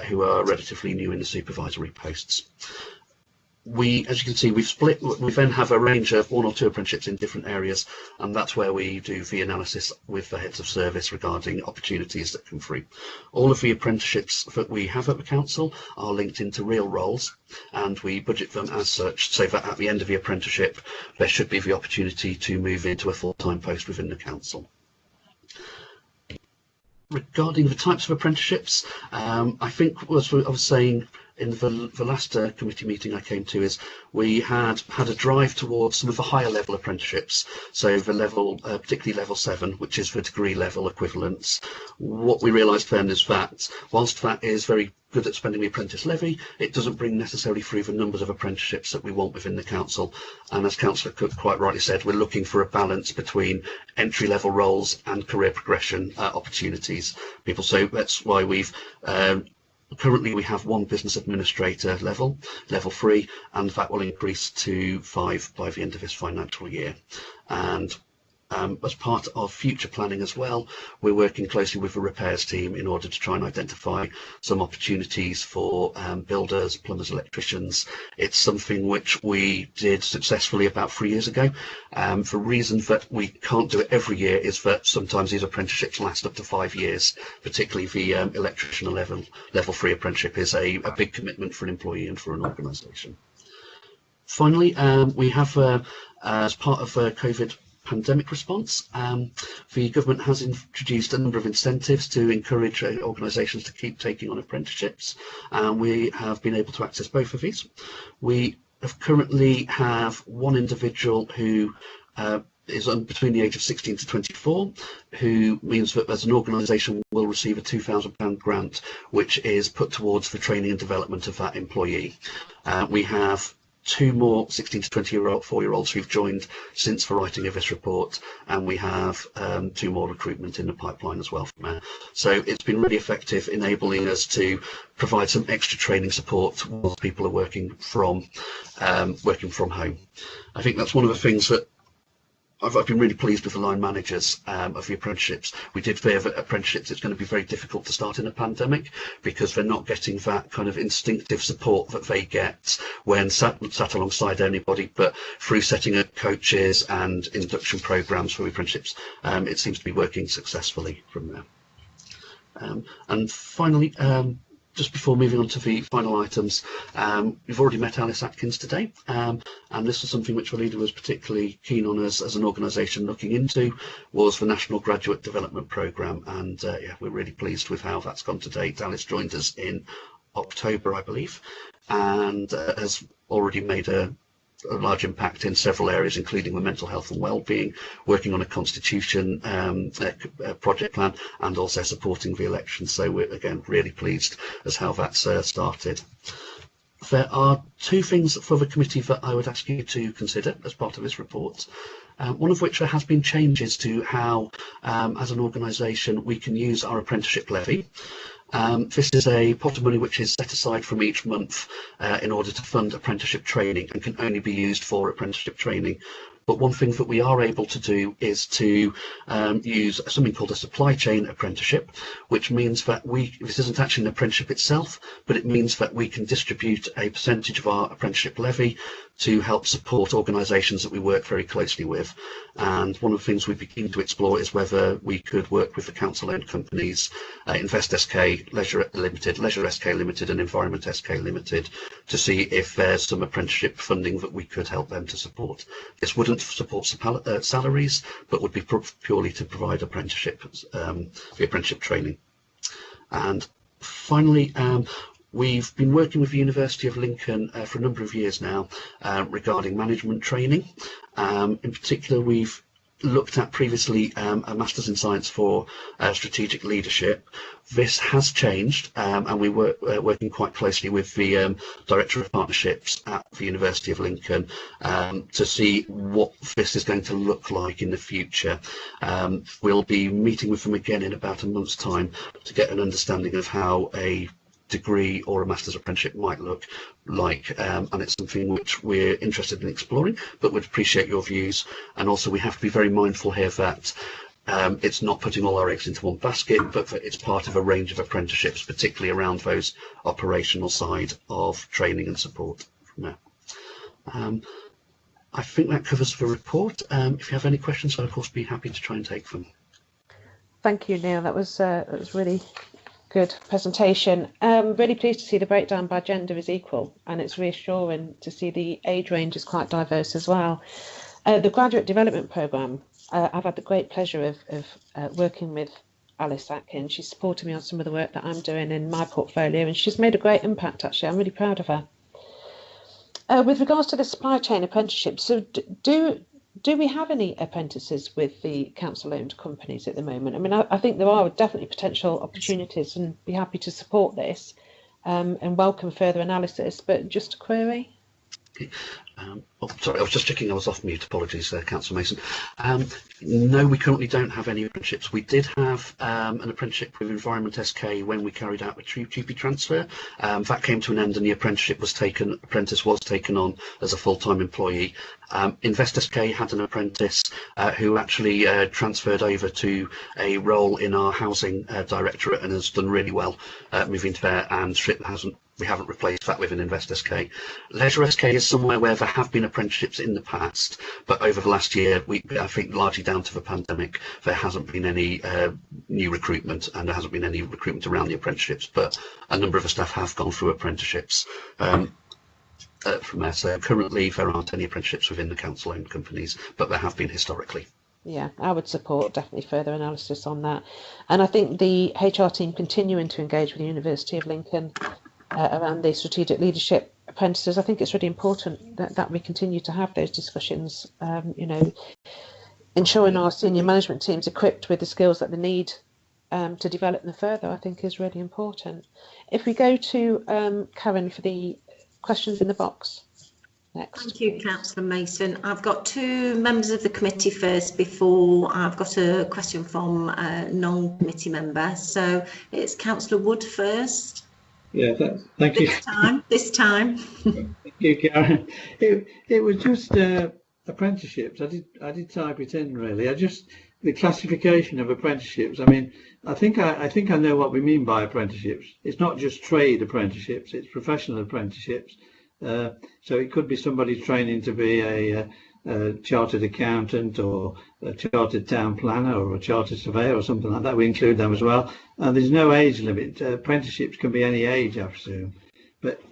who are relatively new in the supervisory posts. As you can see, we then have a range of 1 or 2 apprenticeships in different areas, and that's where we do the analysis with the heads of service regarding opportunities that come through. All of the apprenticeships that we have at the council are linked into real roles, and we budget them as such, so that at the end of the apprenticeship there should be the opportunity to move into a full-time post within the council. Regarding the types of apprenticeships, I think, as I was saying in the last committee meeting I came to, is we had a drive towards some of the higher level apprenticeships, so the level, particularly level 7, which is the degree level equivalents. What we realised then is that whilst that is very good at spending the apprentice levy, it doesn't bring necessarily through the numbers of apprenticeships that we want within the council. And as Councillor Cook quite rightly said, we're looking for a balance between entry level roles and career progression opportunities. So that's why we've currently we have 1 business administrator level 3, and that will increase to 5 by the end of this financial year. And as part of future planning as well, we're working closely with the repairs team in order to try and identify some opportunities for builders, plumbers, electricians. It's something which we did successfully about 3 years ago. The reason that we can't do it every year is that sometimes these apprenticeships last up to 5 years, particularly the electrician level 3 apprenticeship is a big commitment for an employee and for an organisation. Finally, we have, as part of COVID pandemic response, the government has introduced a number of incentives to encourage organisations to keep taking on apprenticeships, and we have been able to access both of these. We currently have 1 individual who is between the age of 16 to 24, who means that as an organisation will receive a £2,000 grant, which is put towards the training and development of that employee. We have 2 more 16 to 24-year-olds who've joined since the writing of this report, and we have 2 more recruitment in the pipeline as well from there. So it's been really effective, enabling us to provide some extra training support while people are working from home. I think that's one of the things that I've been really pleased with the line managers of the apprenticeships. We did fear that apprenticeships, it's going to be very difficult to start in a pandemic because they're not getting that kind of instinctive support that they get when sat alongside anybody, but through setting up coaches and induction programs for the apprenticeships, it seems to be working successfully from there. And finally, just before moving on to the final items, we've already met Alice Atkins today, and this was something which the leader was particularly keen on us as an organisation looking into, was the National Graduate Development Programme, and yeah, we're really pleased with how that's gone to date. Alice joined us in October, I believe, and has already made a large impact in several areas, including the mental health and wellbeing, working on a constitution project plan, and also supporting the elections. So we're again really pleased as how that's started. There are 2 things for the committee that I would ask you to consider as part of this report. One of which there has been changes to how, as an organisation, we can use our apprenticeship levy. This is a pot of money which is set aside from each month in order to fund apprenticeship training and can only be used for apprenticeship training. But one thing that we are able to do is to use something called a supply chain apprenticeship, which means that this isn't actually an apprenticeship itself, but it means that we can distribute a percentage of our apprenticeship levy to help support organisations that we work very closely with. And one of the things we'd be keen to explore is whether we could work with the council-owned companies, Invest SK, Leisure Limited, Leisure SK Limited and Environment SK Limited, to see if there's some apprenticeship funding that we could help them to support. This wouldn't support salaries, but would be purely to provide apprenticeships, the apprenticeship training. And finally, we've been working with the University of Lincoln for a number of years now regarding management training. In particular, we've looked at previously a Masters in Science for Strategic Leadership. This has changed, and we were working quite closely with the Director of Partnerships at the University of Lincoln to see what this is going to look like in the future. We'll be meeting with them again in about a month's time to get an understanding of how a degree or a master's apprenticeship might look like, and it's something which we're interested in exploring, but would appreciate your views. And also we have to be very mindful here that it's not putting all our eggs into one basket, but that it's part of a range of apprenticeships, particularly around those operational side of training and support from there. I think that covers the report. If you have any questions, I'll of course be happy to try and take them. Thank you, Neil. That was really good presentation. Really pleased to see the breakdown by gender is equal, and it's reassuring to see the age range is quite diverse as well. The Graduate Development Programme, I've had the great pleasure of working with Alice Atkins. She's supported me on some of the work that I'm doing in my portfolio, and she's made a great impact actually. I'm really proud of her. With regards to the supply chain apprenticeship, so do we have any apprentices with the council-owned companies at the moment? I mean, I think there are definitely potential opportunities, and be happy to support this and welcome further analysis. But just a query. Oh, sorry, I was just checking I was off mute. Apologies, Councillor Mason. No, we currently don't have any apprenticeships. We did have an apprenticeship with Environment SK when we carried out the TUPE transfer. That came to an end, and the apprentice was taken on as a full-time employee. Invest SK had an apprentice who actually transferred over to a role in our housing directorate and has done really well moving to there, and we haven't replaced that with an Invest SK. Leisure SK is somewhere where there have been apprenticeships in the past, but over the last year, I think largely down to the pandemic, there hasn't been any new recruitment, and there hasn't been any recruitment around the apprenticeships, but a number of the staff have gone through apprenticeships from there. So currently there aren't any apprenticeships within the council-owned companies, but there have been historically. Yeah, I would support definitely further analysis on that. And I think the HR team continuing to engage with the University of Lincoln around the strategic leadership apprentices. I think it's really important that we continue to have those discussions. You know, ensuring our senior management teams equipped with the skills that they need to develop them further, I think is really important. If we go to Karen for the questions in the box next. Thank you, Councillor Mason. I've got two members of the committee first before I've got a question from a non-committee member. So it's Councillor Wood first. Yeah, thank you. This time. Thank you, Karen. It was just apprenticeships. I did type it in really. The classification of apprenticeships. I mean, I think I know what we mean by apprenticeships. It's not just trade apprenticeships; it's professional apprenticeships. So it could be somebody training to be a chartered accountant or a chartered town planner or a chartered surveyor or something like that. We include them as well. And there's no age limit. Apprenticeships can be any age, I presume. But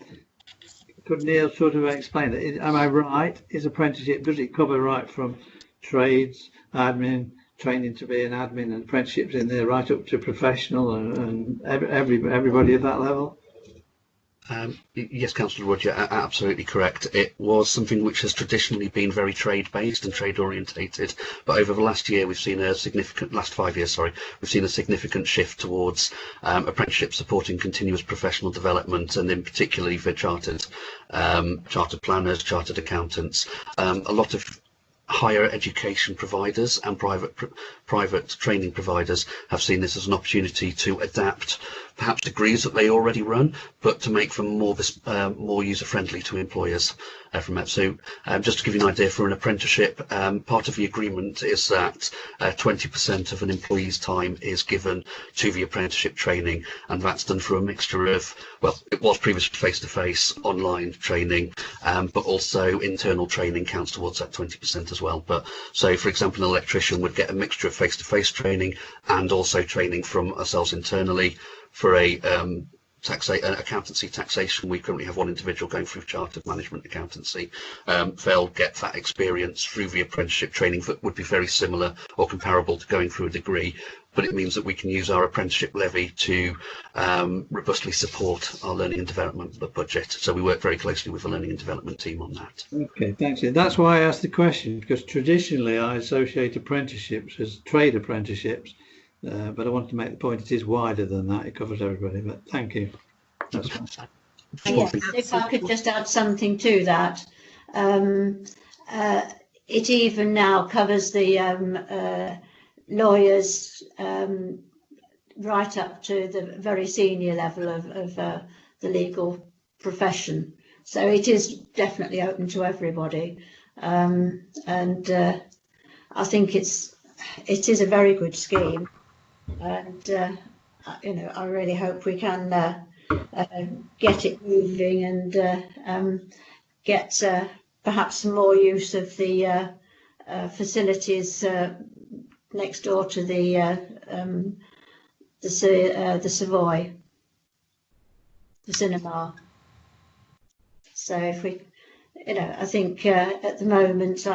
could Neil sort of explain that? Am I right? Is apprenticeship, does it cover right from trades, admin, training to be an admin, and apprenticeships in there right up to professional and everybody at that level? Yes, Councillor Wood, you're absolutely correct. It was something which has traditionally been very trade-based and trade-orientated, but over the last year we've seen last 5 years, we've seen a significant shift towards apprenticeship supporting continuous professional development, and in particularly for chartered planners, chartered accountants. A lot of higher education providers and private training providers have seen this as an opportunity to adapt perhaps degrees that they already run, but to make them more user-friendly to employers from that. So just to give you an idea, for an apprenticeship, part of the agreement is that 20% of an employee's time is given to the apprenticeship training, and that's done through a mixture of, well, it was previously face-to-face online training, but also internal training counts towards that 20% as well. But so, for example, an electrician would get a mixture of face-to-face training and also training from ourselves internally. For a accountancy taxation, we currently have one individual going through chartered management accountancy. They'll get that experience through the apprenticeship training that would be very similar or comparable to going through a degree, but it means that we can use our apprenticeship levy to robustly support our learning and development budget. So we work very closely with the learning and development team on that. Okay, thanks. That's why I asked the question, because traditionally I associate apprenticeships as trade apprenticeships. But I want to make the point it is wider than that. It covers everybody. But thank you. That's fine. Yes, if I could just add something to that. It even now covers the lawyers right up to the very senior level of the legal profession. So it is definitely open to everybody. And I think it is a very good scheme. And I really hope we can get it moving and get perhaps some more use of the facilities next door to the Savoy, the cinema. So if we, I think at the moment,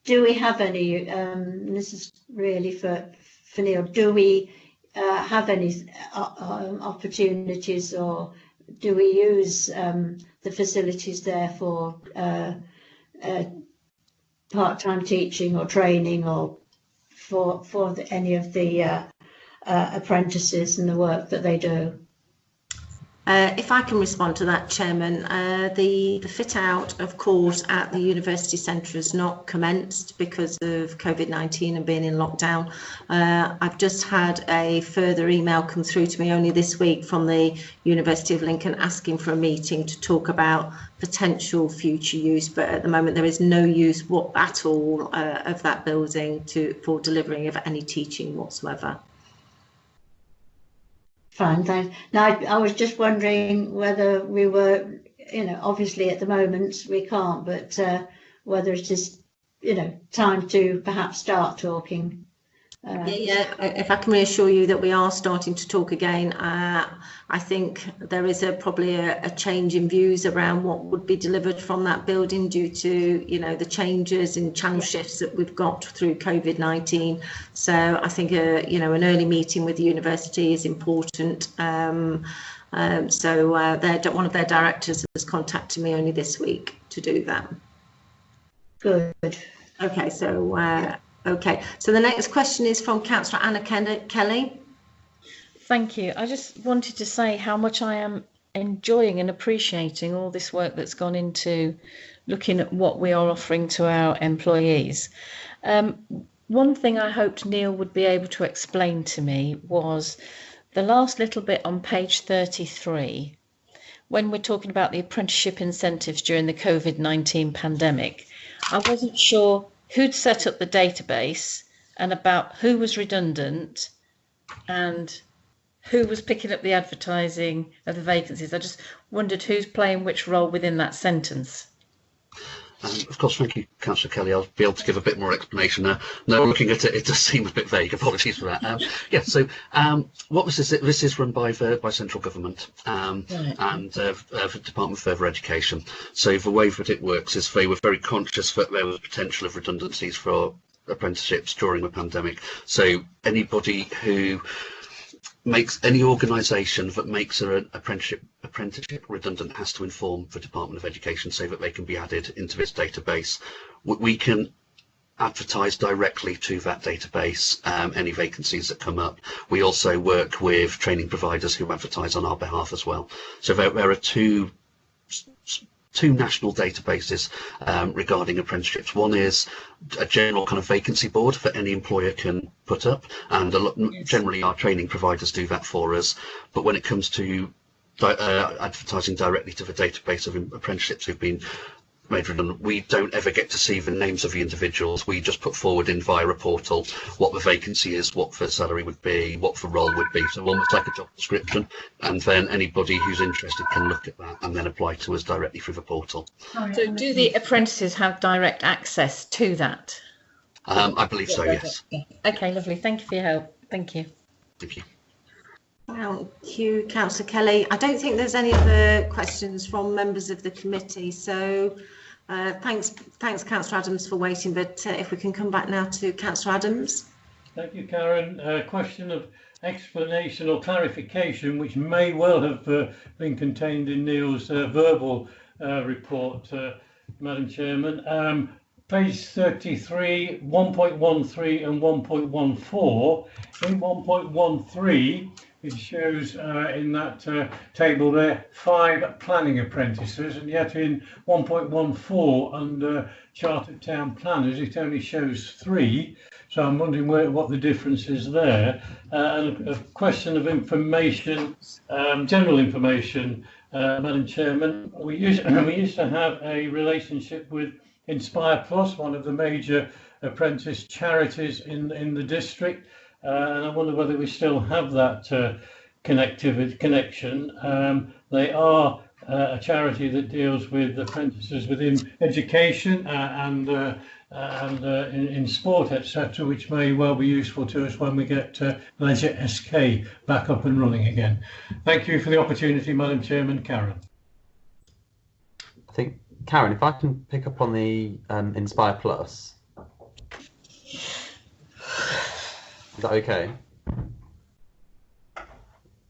do we have any? This is really for Neil. Do we have any opportunities, or do we use the facilities there for part-time teaching or training, or for any of the apprentices and the work that they do? If I can respond to that, Chairman, the fit out, of course, at the University Centre has not commenced because of COVID-19 and being in lockdown. I've just had a further email come through to me only this week from the University of Lincoln asking for a meeting to talk about potential future use, but at the moment there is no use at all of that building for delivering of any teaching whatsoever. Fine, thanks. Now, I was just wondering whether we were, obviously at the moment we can't, but whether it is, time to perhaps start talking. Yeah, if I can reassure you that we are starting to talk again. I think there is probably a change in views around what would be delivered from that building due to, the changes and channel shifts that we've got through COVID-19. So I think, an early meeting with the university is important. So one of their directors has contacted me only this week to do that. Good. Okay, so so the next question is from Councillor Anna Kelly. Thank you. I just wanted to say how much I am enjoying and appreciating all this work that's gone into looking at what we are offering to our employees. One thing I hoped Neil would be able to explain to me was the last little bit on page 33, when we're talking about the apprenticeship incentives during the COVID-19 pandemic. I wasn't sure who'd set up the database and about who was redundant and who was picking up the advertising of the vacancies. I just wondered who's playing which role within that sentence. Of course, thank you, Councillor Kelly. I'll be able to give a bit more explanation now. No, looking at it, it does seem a bit vague. Apologies for that. So what was this? This is run by central government and the Department of Further Education. So the way that it works is they were very conscious that there was potential of redundancies for apprenticeships during the pandemic. So anybody who makes any organisation that makes an apprenticeship redundant has to inform the Department of Education so that they can be added into this database. We can advertise directly to that database any vacancies that come up. We also work with training providers who advertise on our behalf as well. So there are two national databases regarding apprenticeships. One is a general kind of vacancy board that any employer can put up, and generally our training providers do that for us. But when it comes to advertising directly to the database of apprenticeships who've been made redundant, we don't ever get to see the names of the individuals. We just put forward in via a portal what the vacancy is, what the salary would be, what the role would be, so almost like a job description, and then anybody who's interested can look at that and then apply to us directly through the portal. So do the apprentices have direct access to that? I believe so, yes. Okay, lovely. Thank you for your help. Thank you. Thank you. Thank you, Councillor Kelly. I don't think there's any other questions from members of the committee, so thanks Councillor Adams for waiting, but if we can come back now to Councillor Adams. Thank you, Karen. A question of explanation or clarification which may well have been contained in Neil's verbal report, Madam Chairman. Page 33, 1.13 and 1.14. In 1.13, it shows in that table there 5 planning apprentices, and yet in 1.14 under Chartered Town Planners it only shows 3. So I'm wondering what the difference is there. And a question of information, general information, Madam Chairman. We used to have a relationship with Inspire Plus, one of the major apprentice charities in the district, and I wonder whether we still have that connection. They are a charity that deals with apprentices within education and in sport, etc., which may well be useful to us when we get Leisure SK back up and running again. Thank you for the opportunity, Madam Chairman. Karen. I think, Karen, if I can pick up on the Inspire Plus. Is that okay? I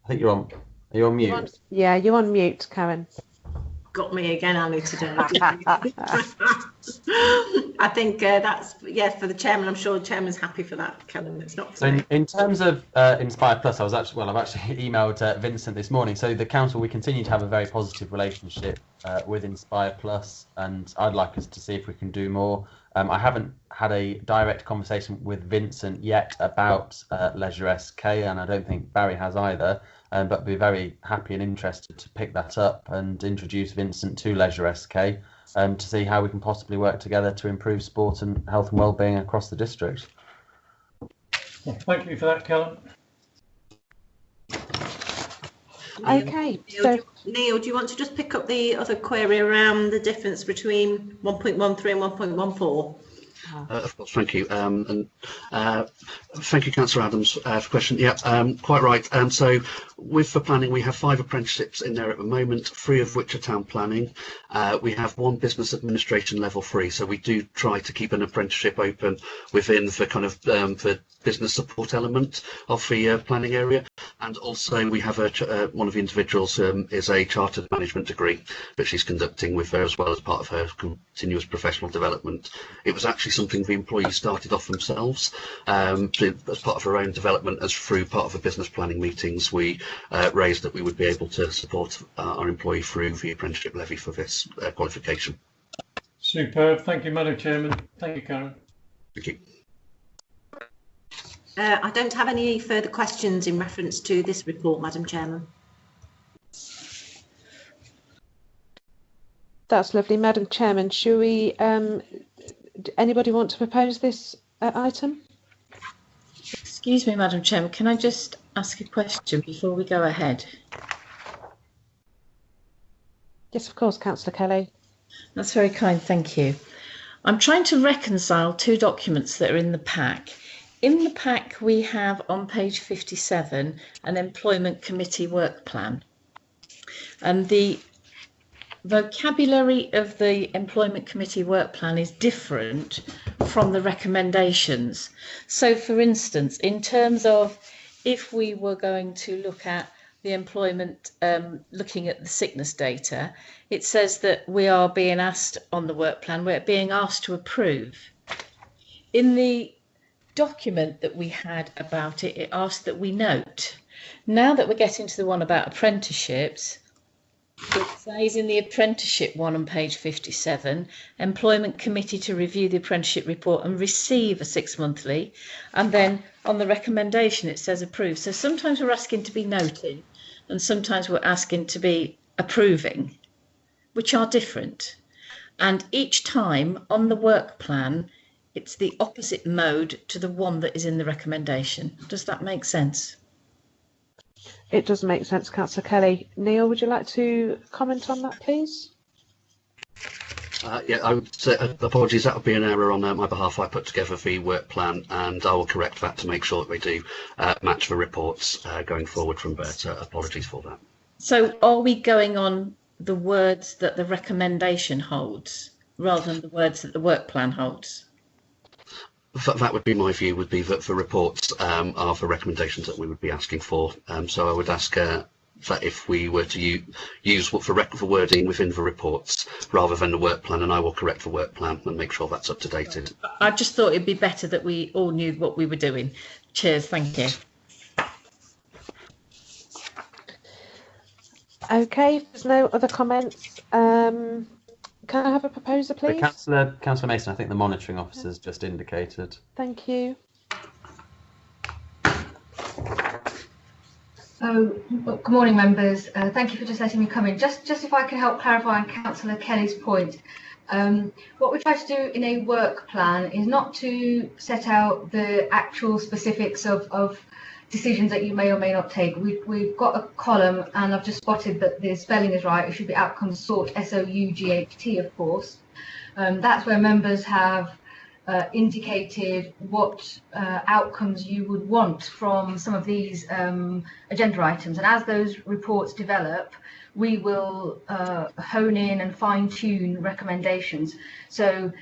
think you're on. Are you on mute? Yeah, you're on mute, Karen. Got me again, Ali, today. I think that's, yes, for the chairman. I'm sure the chairman's happy for that, Karen. It's not. So in terms of Inspire Plus, I've actually emailed Vincent this morning. So the council, we continue to have a very positive relationship with Inspire Plus, and I'd like us to see if we can do more. I haven't had a direct conversation with Vincent yet about Leisure SK, and I don't think Barry has either. But be very happy and interested to pick that up and introduce Vincent to Leisure SK to see how we can possibly work together to improve sport and health and wellbeing across the district. Well, thank you for that, Karen. Okay, Neil, do you want to just pick up the other query around the difference between 1.13 and 1.14? Of course, thank you. And thank you, Councillor Adams, for the question. Yeah, quite right. So with the planning, we have 5 apprenticeships in there at the moment, 3 of which are town planning. We have 1 business administration level 3. So we do try to keep an apprenticeship open within the kind of the business support element of the planning area. And also we have one of the individuals is a chartered management degree that she's conducting with her as well as part of her continuous professional development. It was actually something the employee started off themselves as part of her own development. As through part of the business planning meetings, we raised that we would be able to support our employee through the Apprenticeship Levy for this qualification. Superb. Thank you, Madam Chairman. Thank you, Karen. Thank you. I don't have any further questions in reference to this report, Madam Chairman. That's lovely, Madam Chairman. Should we? Anybody want to propose this item? Excuse me, Madam Chairman, can I just ask a question before we go ahead? Yes, of course, Councillor Kelly. That's very kind, thank you. I'm trying to reconcile two documents that are in the pack. In the pack, we have on page 57 an employment committee work plan. And the vocabulary of the employment committee work plan is different from the recommendations. So, for instance, in terms of if we were going to look at the employment, looking at the sickness data, it says that we are being asked on the work plan, we're being asked to approve. In the document that we had about it, it asked that we note. Now that we're getting to the one about apprenticeships, it says in the apprenticeship one on page 57, employment committee to review the apprenticeship report and receive a 6-monthly, and then on the recommendation it says approve. So sometimes we're asking to be noting and sometimes we're asking to be approving, which are different. And each time on the work plan it's the opposite mode to the one that is in the recommendation. Does that make sense? It does make sense, Councillor Kelly. Neil, would you like to comment on that, please? Yeah, I would say apologies. That would be an error on my behalf. I put together the work plan, and I will correct that to make sure that we do match the reports going forward from Bert. Apologies for that. So, are we going on the words that the recommendation holds rather than the words that the work plan holds? That would be my view. Would be that the reports are the recommendations that we would be asking for. So I would ask that if we were to use for wording within the reports rather than the work plan, and I will correct the work plan and make sure that's up to date. I just thought it'd be better that we all knew what we were doing. Cheers, thank you. Okay, if there's no other comments, can I have a proposer, please? Councillor Mason, I think the monitoring officer's just indicated. Thank you. Good morning, members. Thank you for just letting me come in. Just if I can help clarify on Councillor Kelly's point. What we try to do in a work plan is not to set out the actual specifics of decisions that you may or may not take. We've got a column, and I've just spotted that the spelling is right. It should be outcomes sought, SOUGHT, of course. That's where members have indicated what outcomes you would want from some of these agenda items. And as those reports develop, we will hone in and fine-tune recommendations. So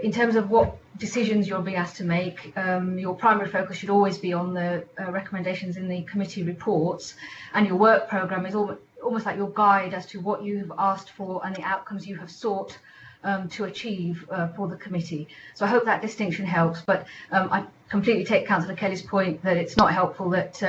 in terms of what decisions you're being asked to make, your primary focus should always be on the recommendations in the committee reports, and your work programme is almost like your guide as to what you've asked for and the outcomes you have sought to achieve for the committee. So I hope that distinction helps, but I completely take Councillor Kelly's point that it's not helpful that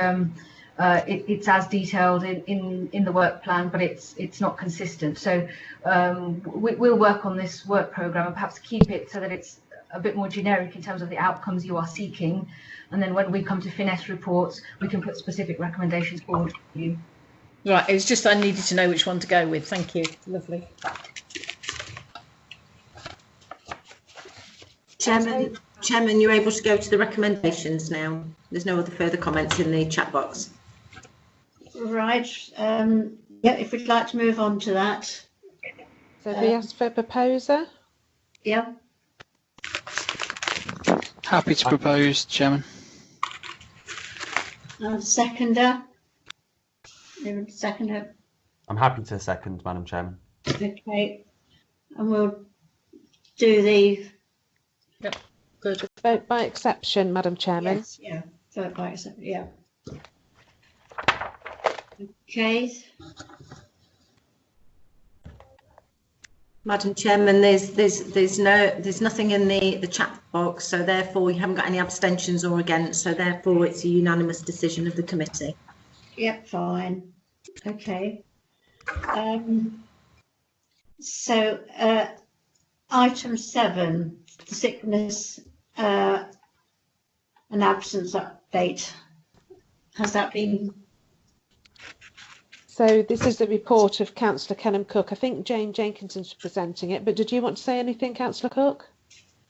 it's as detailed in the work plan, but it's not consistent. So we'll work on this work programme and perhaps keep it so that it's a bit more generic in terms of the outcomes you are seeking, and then when we come to finesse reports we can put specific recommendations forward for you. Right, it was just I needed to know which one to go with. Thank you. Lovely. Chairman, you're able to go to the recommendations now. There's no other further comments in the chat box. Right. Yeah, if we'd like to move on to that. So we ask for a proposer? Yeah. Happy to propose, Chairman. Seconder. Seconder. I'm happy to second, Madam Chairman. Okay. And we'll do the... Yep. Good. Vote by exception, Madam Chairman. Yes, yeah. Vote by exception, yeah. Okay. Madam Chairman, there's nothing in the chat box, so therefore you haven't got any abstentions or against, so therefore it's a unanimous decision of the committee. Yep, fine. Okay. Item 7, sickness and absence update. Has that been? So this is the report of Councillor Kenham Cook. I think Jane Jenkinson's presenting it, but did you want to say anything, Councillor Cook?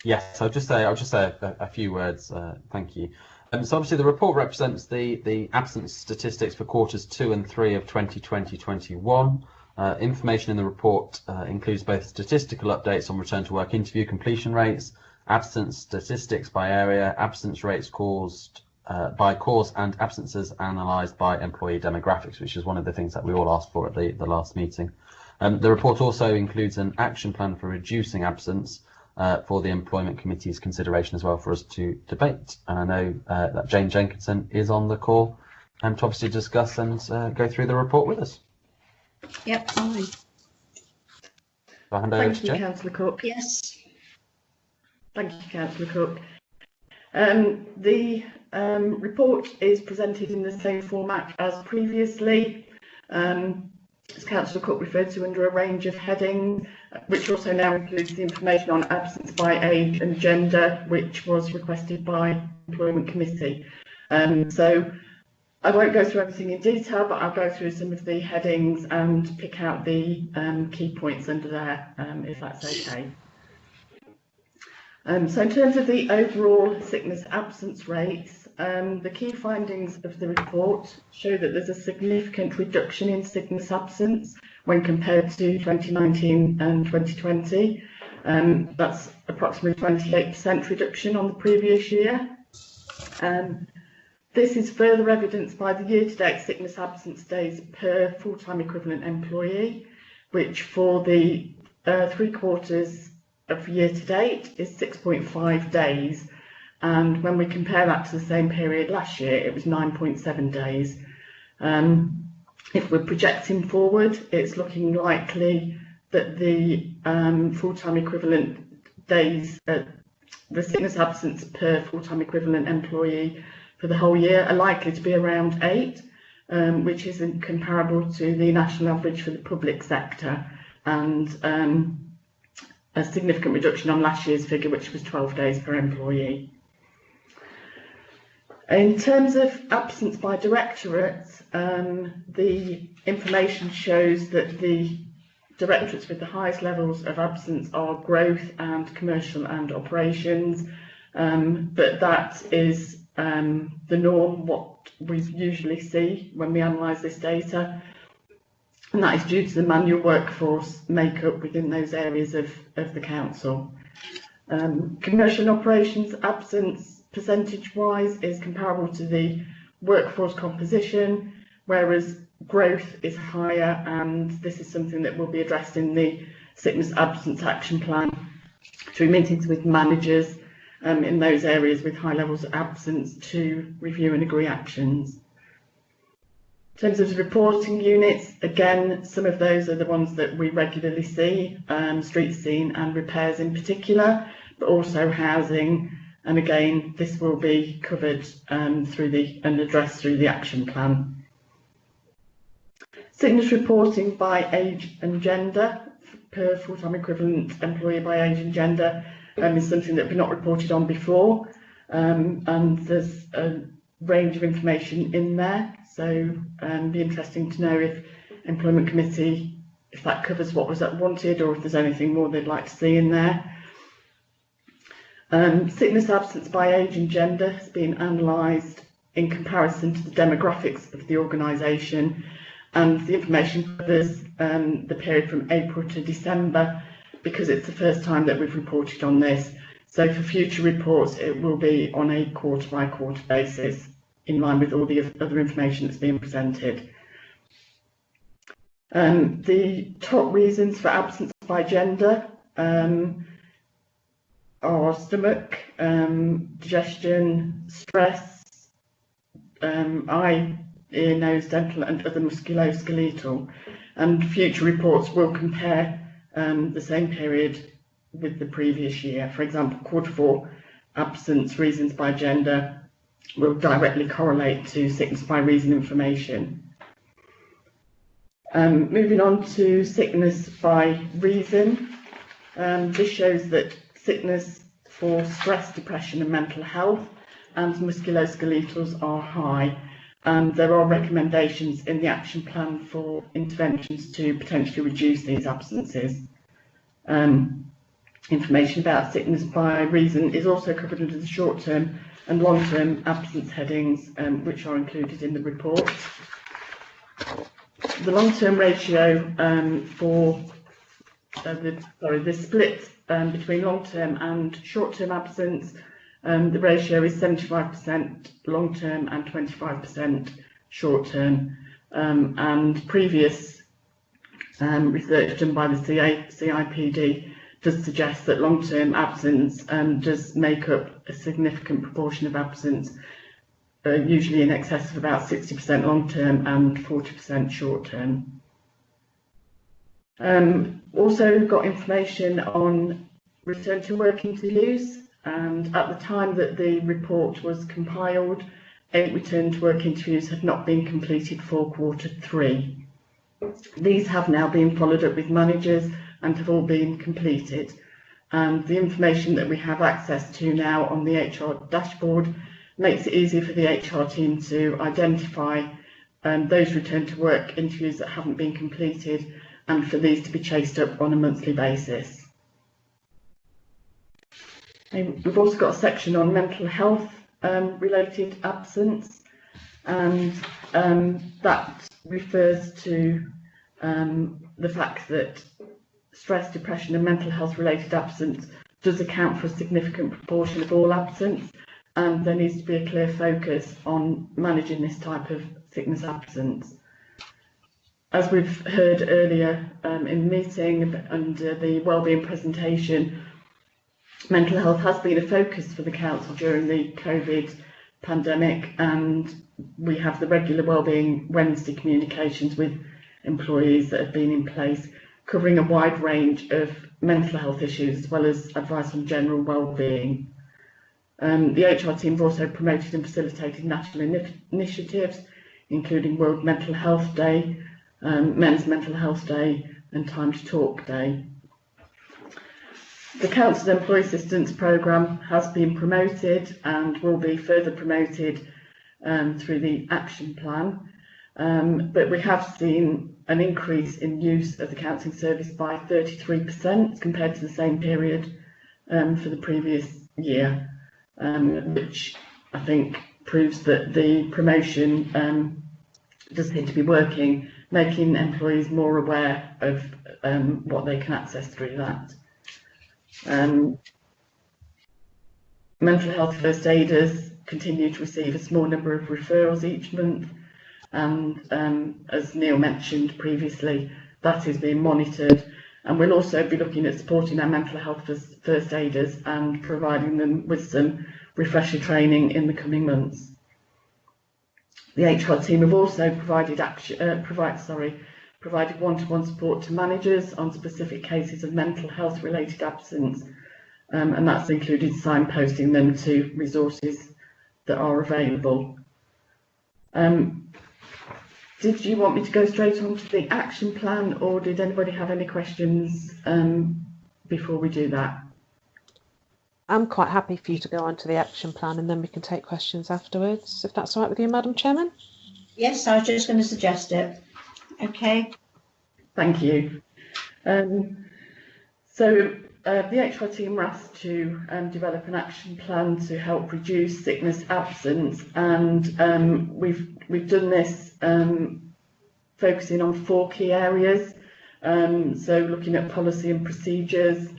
Yes, I'll just say a few words. Thank you. So obviously the report represents the absence statistics for quarters 2 and 3 of 2020-21. Information in the report includes both statistical updates on return to work interview completion rates, absence statistics by area, absence rates caused by cause, and absences analysed by employee demographics, which is one of the things that we all asked for at the last meeting. The report also includes an action plan for reducing absence for the Employment Committee's consideration as well for us to debate. And I know that Jane Jenkinson is on the call to obviously discuss and go through the report with us. Yep, fine. So I hand over to Jane. Councillor Cook. Yes. Thank you, Councillor Cook. The report is presented in the same format as previously. As Councillor Cook referred to, under a range of headings, which also now includes the information on absence by age and gender, which was requested by the Employment Committee. So I won't go through everything in detail, but I'll go through some of the headings and pick out the key points under there, if that's okay. So in terms of the overall sickness absence rates, the key findings of the report show that there's a significant reduction in sickness absence when compared to 2019 and 2020. That's approximately 28% reduction on the previous year. This is further evidenced by the year-to-date sickness absence days per full-time equivalent employee, which for the 3 quarters of year-to-date is 6.5 days. And when we compare that to the same period last year, it was 9.7 days. If we're projecting forward, it's looking likely that the full-time equivalent days, the sickness absence per full-time equivalent employee for the whole year are likely to be around 8, which isn't comparable to the national average for the public sector, and a significant reduction on last year's figure, which was 12 days per employee. In terms of absence by directorate, the information shows that the directorates with the highest levels of absence are growth and commercial and operations, but that is the norm, what we usually see when we analyse this data, and that is due to the manual workforce makeup within those areas of the council. Commercial and operations absence percentage-wise is comparable to the workforce composition, whereas growth is higher, and this is something that will be addressed in the sickness absence action plan through meetings with managers in those areas with high levels of absence to review and agree actions. In terms of the reporting units, again, some of those are the ones that we regularly see, street scene and repairs in particular, but also housing. And again, this will be covered and addressed through the action plan. Sickness reporting by age and gender per full-time equivalent employee by age and gender is something that we've not reported on before, and there's a range of information in there, so it'd be interesting to know if Employment Committee, if that covers what was wanted, or if there's anything more they'd like to see in there. Sickness absence by age and gender has been analysed in comparison to the demographics of the organisation, and the information covers the period from April to December, because it's the first time that we've reported on this. So for future reports, it will be on a quarter-by-quarter basis, in line with all the other information that's being presented. The top reasons for absence by gender are stomach, digestion, stress, eye ear, nose, dental and other musculoskeletal, and future reports will compare the same period with the previous year. For example, Q4 absence reasons by gender will directly correlate to sickness by reason information. Moving on to sickness by reason, this shows that sickness for stress, depression and mental health and musculoskeletals are high, and there are recommendations in the action plan for interventions to potentially reduce these absences. Information about sickness by reason is also covered under the short-term and long-term absence headings, which are included in the report. The long-term ratio for the split between long-term and short-term absence, the ratio is 75% long-term and 25% short-term. And previous research done by the CIPD does suggest that long-term absence does make up a significant proportion of absence, usually in excess of about 60% long-term and 40% short-term. Also got information on return to work interviews, and at the time that the report was compiled, 8 return to work interviews had not been completed for Q3. These have now been followed up with managers and have all been completed, and the information that we have access to now on the HR dashboard makes it easy for the HR team to identify those return to work interviews that haven't been completed, and for these to be chased up on a monthly basis. And we've also got a section on mental health related absence, and that refers to the fact that stress, depression and mental health related absence does account for a significant proportion of all absence, and there needs to be a clear focus on managing this type of sickness absence. As we've heard earlier in the meeting under the Wellbeing presentation, mental health has been a focus for the Council during the COVID pandemic, and we have the regular Wellbeing Wednesday communications with employees that have been in place, covering a wide range of mental health issues as well as advice on general wellbeing. The HR team have also promoted and facilitated national initiatives, including World Mental Health Day, Men's Mental Health Day and Time to Talk Day. The Council's Employee Assistance Programme has been promoted and will be further promoted through the action plan, but we have seen an increase in use of the counselling service by 33% compared to the same period for the previous year, which I think proves that the promotion does seem to be working, making employees more aware of what they can access through that. Mental health first aiders continue to receive a small number of referrals each month, and as Neil mentioned previously, that is being monitored, and we'll also be looking at supporting our mental health first aiders and providing them with some refresher training in the coming months. The HR team have also provided one-to-one support to managers on specific cases of mental health related absence, and that's included signposting them to resources that are available. Did you want me to go straight on to the action plan, or did anybody have any questions before we do that? I'm quite happy for you to go on to the action plan, and then we can take questions afterwards, if that's all right with you, Madam Chairman. Yes, I was just going to suggest it. Okay. Thank you. So the HR team were asked to develop an action plan to help reduce sickness absence, and we've done this focusing on 4 key areas. So looking at policy and procedures,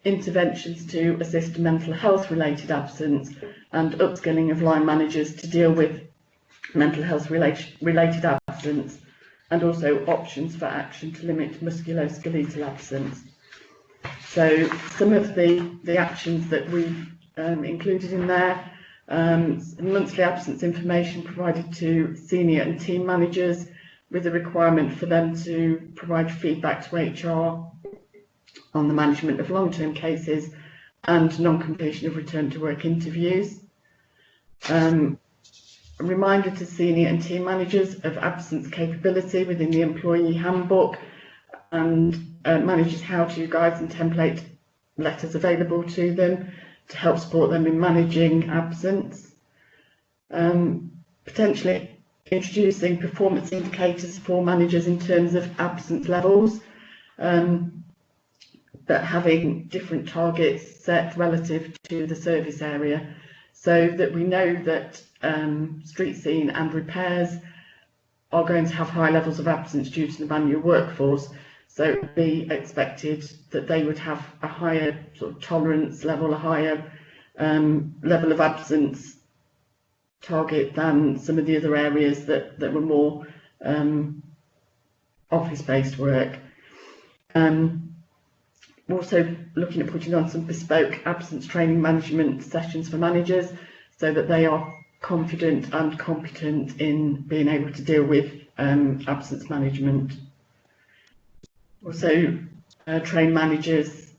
interventions to assist mental health related absence, and upskilling of line managers to deal with mental health related absence, and also options for action to limit musculoskeletal absence. So some of the actions that we've included in there monthly absence information provided to senior and team managers with a requirement for them to provide feedback to HR on the management of long-term cases and non-completion of return to work interviews. A reminder to senior and team managers of absence capability within the employee handbook and managers' how-to guides and template letters available to them to help support them in managing absence. Potentially introducing performance indicators for managers in terms of absence levels, but having different targets set relative to the service area, so that we know that street scene and repairs are going to have high levels of absence due to the manual workforce. So it would be expected that they would have a higher sort of tolerance level, a higher level of absence target than some of the other areas that were more office-based work. Also looking at putting on some bespoke absence training management sessions for managers so that they are confident and competent in being able to deal with absence management. Also train managers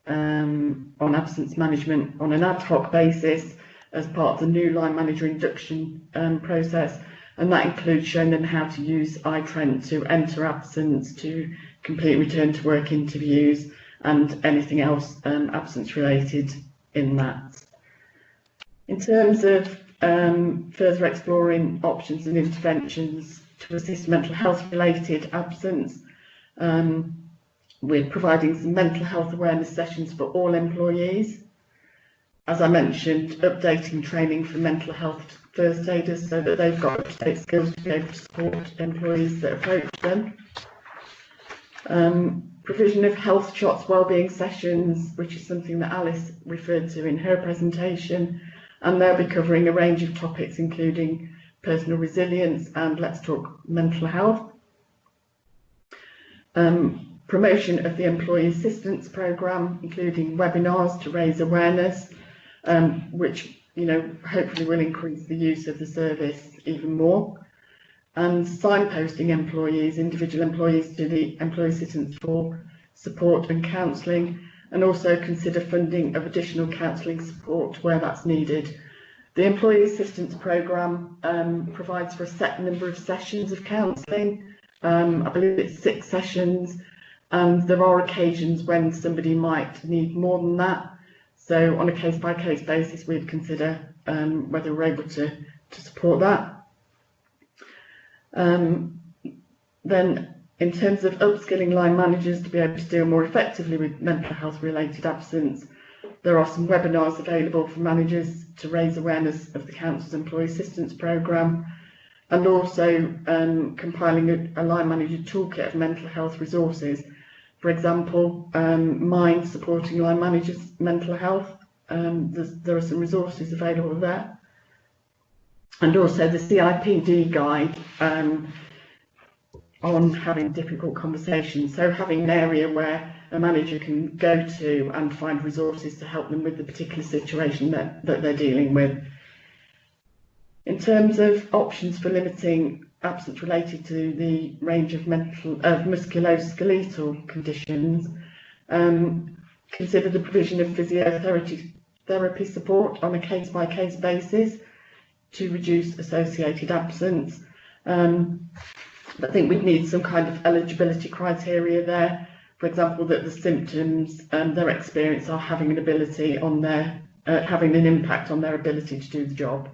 on absence management on an ad hoc basis as part of the new line manager induction process, and that includes showing them how to use iTrent to enter absence, to complete return to work interviews and anything else absence related in that. In terms of further exploring options and interventions to assist mental health related absence, we're providing some mental health awareness sessions for all employees. As I mentioned, updating training for mental health first aiders so that they've got up-to-date skills to be able to support employees that approach them. Provision of health shots wellbeing sessions, which is something that Alice referred to in her presentation, and they'll be covering a range of topics including personal resilience and Let's Talk Mental Health. Promotion of the Employee Assistance Programme, including webinars to raise awareness, which hopefully will increase the use of the service even more, and signposting individual employees to the Employee Assistance for support and counselling, and also consider funding of additional counselling support where that's needed. The Employee Assistance Programme provides for a set number of sessions of counselling. I believe it's 6 sessions, and there are occasions when somebody might need more than that. So on a case-by-case basis, we'd consider whether we're able to support that. Then in terms of upskilling line managers to be able to deal more effectively with mental health related absence, there are some webinars available for managers to raise awareness of the Council's Employee Assistance Programme, and also compiling a line manager toolkit of mental health resources. For example, Mind supporting line managers' mental health. There are some resources available there. And also the CIPD guide on having difficult conversations. So having an area where a manager can go to and find resources to help them with the particular situation that they're dealing with. In terms of options for limiting absence related to the range of musculoskeletal conditions, consider the provision of physiotherapy support on a case-by-case basis to reduce associated absence. I think we'd need some kind of eligibility criteria there. For example, that the symptoms and their experience are having an ability on their having an impact on their ability to do the job.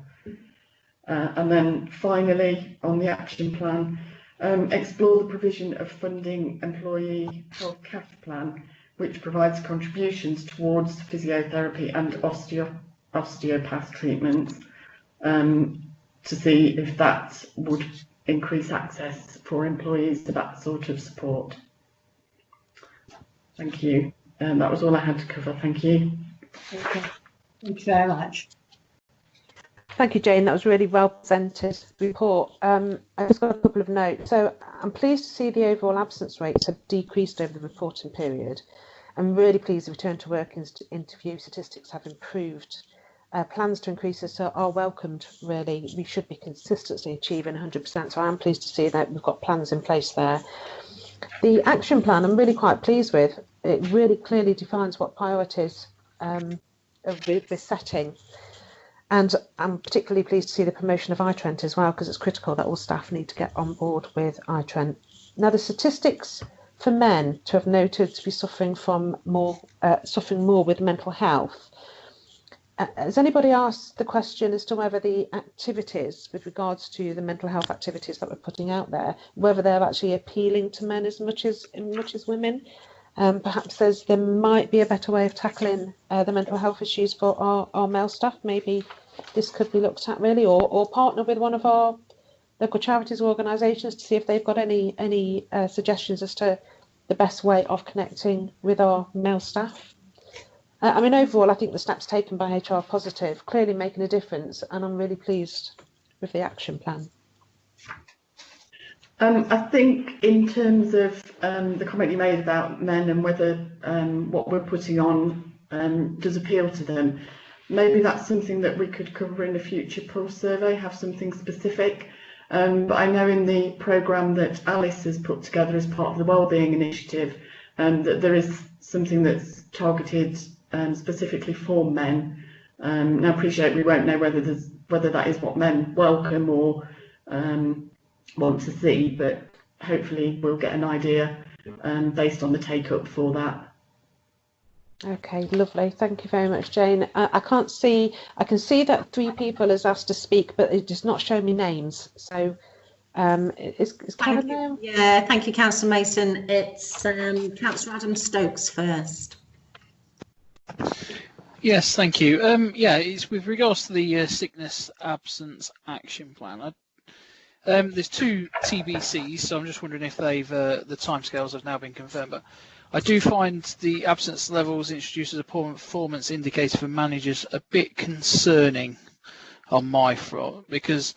And then finally, on the action plan, explore the provision of funding employee health cash plan, which provides contributions towards physiotherapy and osteopath treatments, to see if that would increase access for employees to that sort of support. Thank you. That was all I had to cover. Thank you. Okay. Thank you very much. Thank you, Jane. That was really well presented report. I just got a couple of notes. So I'm pleased to see the overall absence rates have decreased over the reporting period. I'm really pleased the return to work interview statistics have improved. plans to increase this are welcomed, really. We should be consistently achieving 100%, so I am pleased to see that we've got plans in place there. The action plan I'm really quite pleased with. It really clearly defines what priorities we're setting. And I'm particularly pleased to see the promotion of iTrent as well, because it's critical that all staff need to get on board with iTrent. Now, the statistics for men to have noted to be suffering more with mental health. Has anybody asked the question as to whether the activities with regards to the mental health activities that we're putting out there, whether they're actually appealing to men as much as women? Perhaps there might be a better way of tackling the mental health issues for our male staff. Maybe this could be looked at, really, or partner with one of our local charities or organisations to see if they've got any suggestions as to the best way of connecting with our male staff. I mean, overall, I think the steps taken by HR are positive, clearly making a difference, and I'm really pleased with the action plan. I think in terms of the comment you made about men and whether what we're putting on does appeal to them, maybe that's something that we could cover in a future pulse survey, have something specific. But I know in the programme that Alice has put together as part of the Wellbeing initiative, that there is something that's targeted specifically for men. Now, I appreciate we won't know whether that is what men welcome or want to see, but hopefully we'll get an idea based on the take up for that. Okay, lovely. Thank you very much, Jane. I can see that 3 people has asked to speak, but it does not show me names. So is Karen there? Yeah, thank you, Councillor Mason. It's Councillor Adam Stokes first. Yes, thank you. Yeah, it's with regards to the sickness absence action plan. There's 2 TBCs, so I'm just wondering if the timescales have now been confirmed. But I do find the absence levels introduced as a performance indicator for managers a bit concerning on my front, because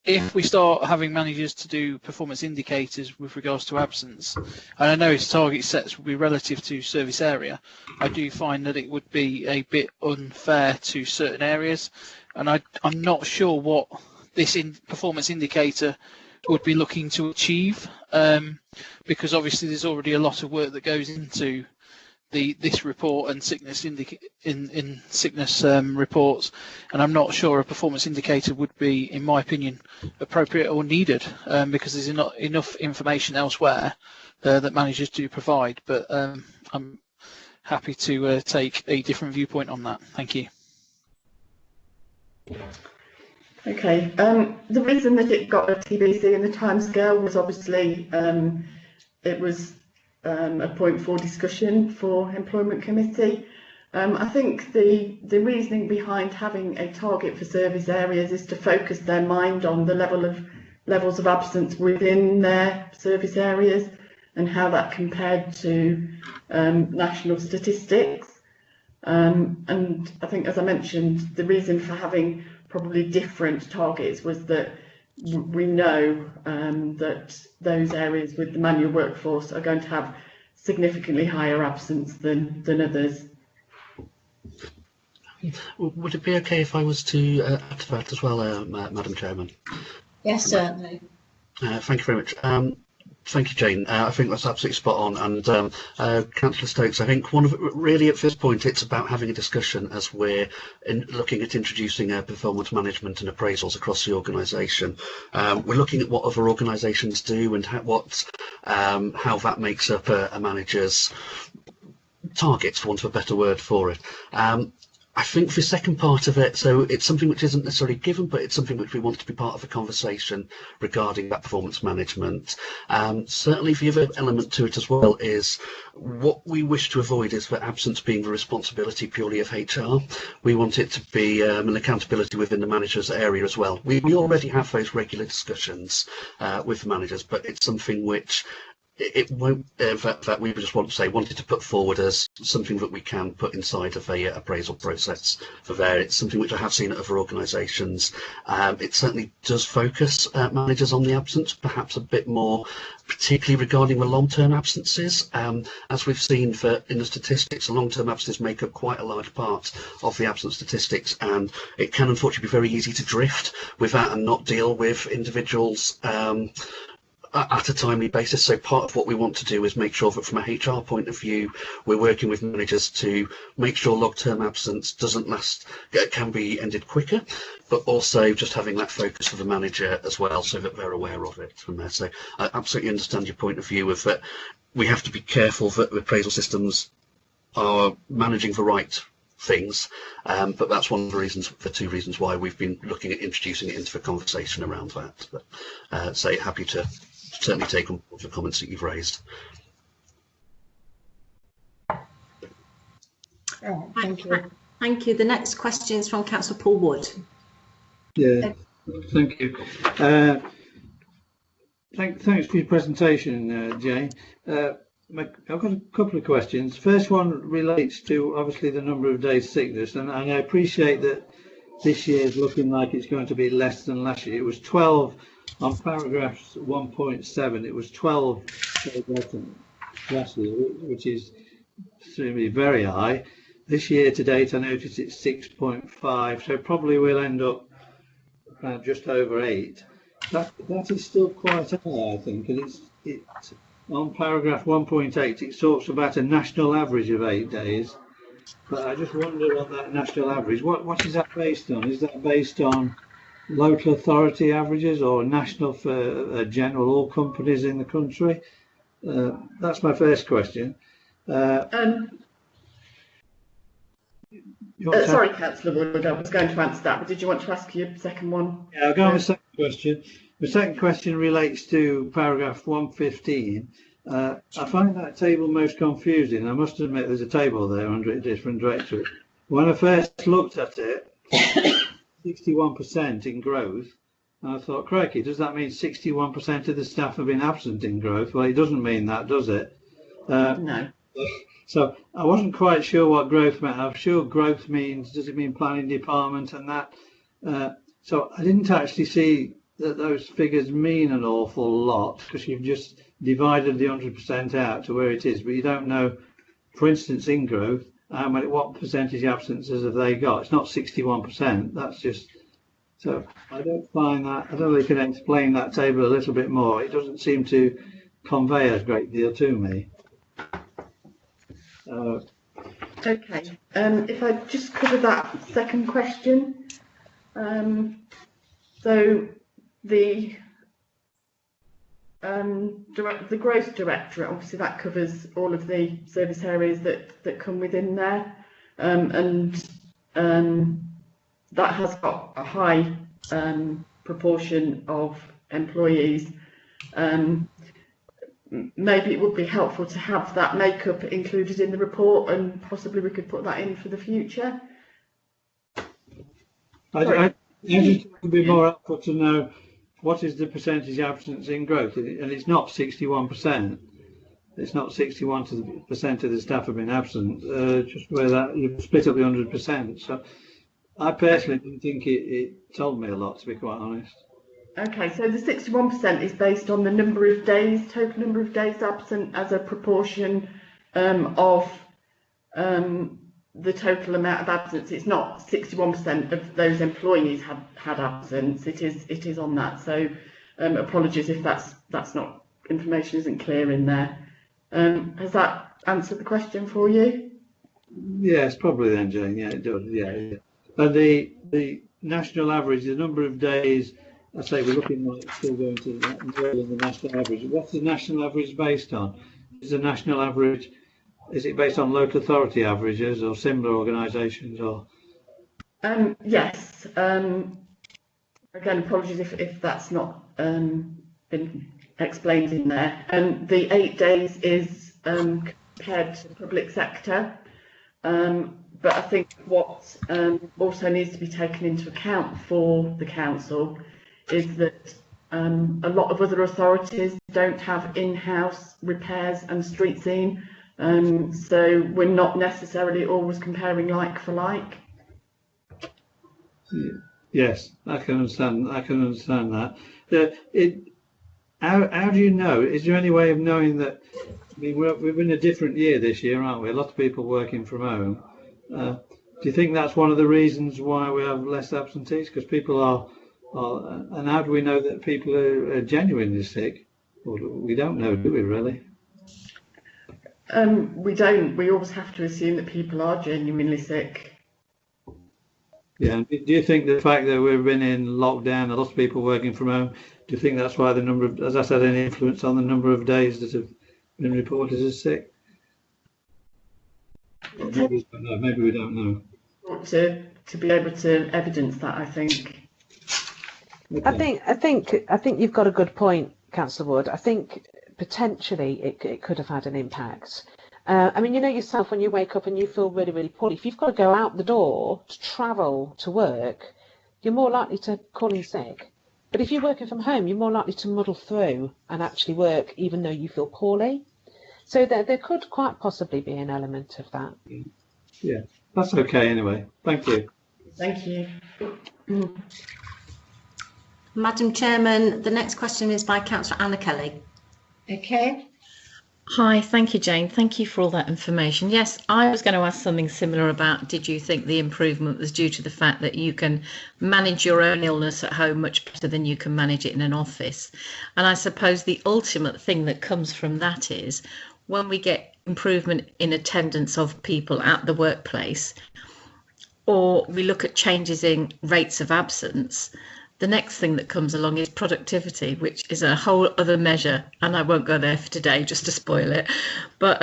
if we start having managers to do performance indicators with regards to absence, and I know its target sets will be relative to service area, I do find that it would be a bit unfair to certain areas, and I'm not sure what this performance indicator would be looking to achieve, because obviously there's already a lot of work that goes into this report and sickness in sickness reports, and I'm not sure a performance indicator would be, in my opinion, appropriate or needed, because there's not enough information elsewhere that managers do provide. But I'm happy to take a different viewpoint on that. Thank you. Okay, the reason that it got a TBC in the timescale was obviously it was a point for discussion for Employment Committee. I think the reasoning behind having a target for service areas is to focus their mind on the levels of absence within their service areas and how that compared to national statistics. And I think, as I mentioned, the reason for having probably different targets was that we know that those areas with the manual workforce are going to have significantly higher absence than others. Would it be okay if I was to add to that as well, Madam Chairman? Yes, certainly. Thank you very much. Thank you, Jane. I think that's absolutely spot on. And Councillor Stokes, I think really at this point it's about having a discussion as we're looking at introducing performance management and appraisals across the organisation. We're looking at what other organisations do and how that makes up a manager's targets, for want of a better word for it. I think the second part of it, so it's something which isn't necessarily given, but it's something which we want to be part of the conversation regarding that performance management. Certainly the other element to it as well is what we wish to avoid is for absence being the responsibility purely of HR. We want it to be an accountability within the manager's area as well. We already have those regular discussions with the managers, but it's something which it won't. In fact, we just wanted to put forward as something that we can put inside of a appraisal process for there. It's something which I have seen at other organisations. It certainly does focus managers on the absence, perhaps a bit more, particularly regarding the long-term absences. As we've seen in the statistics, the long-term absences make up quite a large part of the absence statistics, and it can unfortunately be very easy to drift with that and not deal with individuals at a timely basis. So part of what we want to do is make sure that from a HR point of view, we're working with managers to make sure long-term absence doesn't last, can be ended quicker, but also just having that focus for the manager as well, so that they're aware of it from there. So I absolutely understand your point of view of that. We have to be careful that the appraisal systems are managing the right things, but that's one of the two reasons why we've been looking at introducing it into the conversation around that. But so happy to certainly take on board the comments that you've raised. Thank you. Thank you. The next question is from Councillor Paul Wood. Yeah, thank you. Thanks for your presentation, Jane. I've got a couple of questions. First one relates to obviously the number of days sickness, and I appreciate that this year is looking like it's going to be less than last year. It was 12 on paragraphs 1.7. It was 12 last year, which is extremely very high. This year to date, I noticed it's 6.5, so probably we'll end up just over 8. That is still quite high, I think, and it's on paragraph 1.8. It talks about a national average of 8 days, but I just wonder on that national average, what is that based on? Is that based on local authority averages or national for general all companies in the country? That's my first question. Sorry, Councillor Wood, I was going to answer that, but did you want to ask your second one? Yeah, I'll go on the second question. The second question relates to paragraph 115. I find that table most confusing. I must admit there's a table there under a different directorate. When I first looked at it, 61% in growth, and I thought, crikey, does that mean 61% of the staff have been absent in growth? Well, it doesn't mean that, does it? No. So I wasn't quite sure what growth meant. I'm sure growth means, does it mean planning department and that? So I didn't actually see that those figures mean an awful lot, because you've just divided the 100% out to where it is, but you don't know, for instance, in growth, what percentage absences have they got? It's not 61%. That's just, so I don't find that, I don't know if you can explain that table a little bit more. It doesn't seem to convey a great deal to me. Okay, if I just cover that second question. So the growth directorate, obviously that covers all of the service areas that come within there, and that has got a high proportion of employees. Maybe it would be helpful to have that makeup included in the report, and possibly we could put that in for the future. I think it would be more helpful to know what is the percentage absence in growth, and it's not 61%. It's not 61% of the staff have been absent. Just where that you've split up the 100%. So I personally didn't think it told me a lot, to be quite honest. Okay, so the 61% is based on the number of days, total number of days absent as a proportion of the total amount of absence. It's not 61% of those employees had absence. It is on that. So apologies if that's not, information isn't clear in there. Has that answered the question for you? Yes, probably then, Jane. Yeah, it does. Yeah. And the national average, the number of days. I say we're looking like still going to more than the national average. What's the national average based on? Is the national average, is it based on local authority averages or similar organisations? Or yes. Again, apologies if that's not been explained in there. The 8 days is compared to the public sector, but I think what also needs to be taken into account for the council is that A lot of other authorities don't have in-house repairs and street scene, so we're not necessarily always comparing like for like. Yes, I can understand. I can understand that. How do you know? Is there any way of knowing that? I mean, we're in a different year this year, aren't we? A lot of people working from home. Do you think that's one of the reasons why we have less absentees? Because people are, and how do we know that people are genuinely sick? Well, we don't know, do we really? We don't. We always have to assume that people are genuinely sick. Yeah. Do you think the fact that we've been in lockdown, a lot of people working from home, do you think that's why the number of, has that had any influence on the number of days that have been reported as sick? Maybe we don't know. To be able to evidence that, I think. Okay. I think you've got a good point, Councillor Wood. I think potentially it could have had an impact. I mean, you know yourself, when you wake up and you feel really, really poorly, if you've got to go out the door to travel to work, you're more likely to call in sick. But if you're working from home, you're more likely to muddle through and actually work even though you feel poorly. So there could quite possibly be an element of that. Yeah, that's okay anyway. Thank you. Thank you. Madam Chairman, the next question is by Councillor Anna Kelly. Okay. Hi, thank you, Jane. Thank you for all that information. Yes, I was going to ask something similar about, did you think the improvement was due to the fact that you can manage your own illness at home much better than you can manage it in an office? And I suppose the ultimate thing that comes from that is when we get improvement in attendance of people at the workplace, or we look at changes in rates of absence, the next thing that comes along is productivity, which is a whole other measure, and I won't go there for today just to spoil it. But,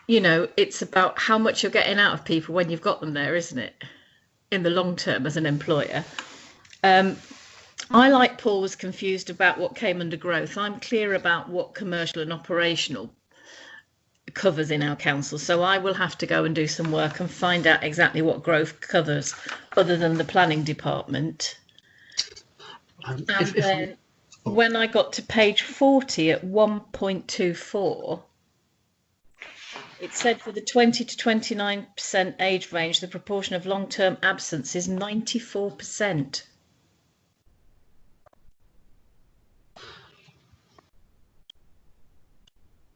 you know, it's about how much you're getting out of people when you've got them there, isn't it? In the long term as an employer. I, like Paul, was confused about what came under growth. I'm clear about what commercial and operational covers in our council, so I will have to go and do some work and find out exactly what growth covers other than the planning department. And then when I got to page 40 at 1.24, it said for the 20 to 29% age range, the proportion of long-term absence is 94%.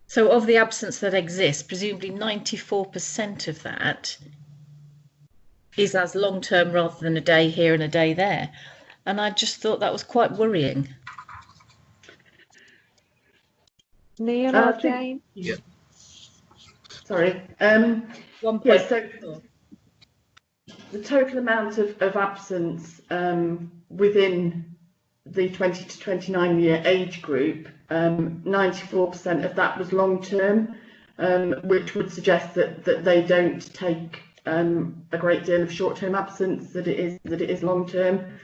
So of the absence that exists, presumably 94% of that is as long-term rather than a day here and a day there. And I just thought that was quite worrying. Neil or Jane? Yeah. Sorry. Yeah, so the total amount of absence within the 20 to 29 year age group, 94% of that was long term, which would suggest that they don't take a great deal of short term absence, that it is long term.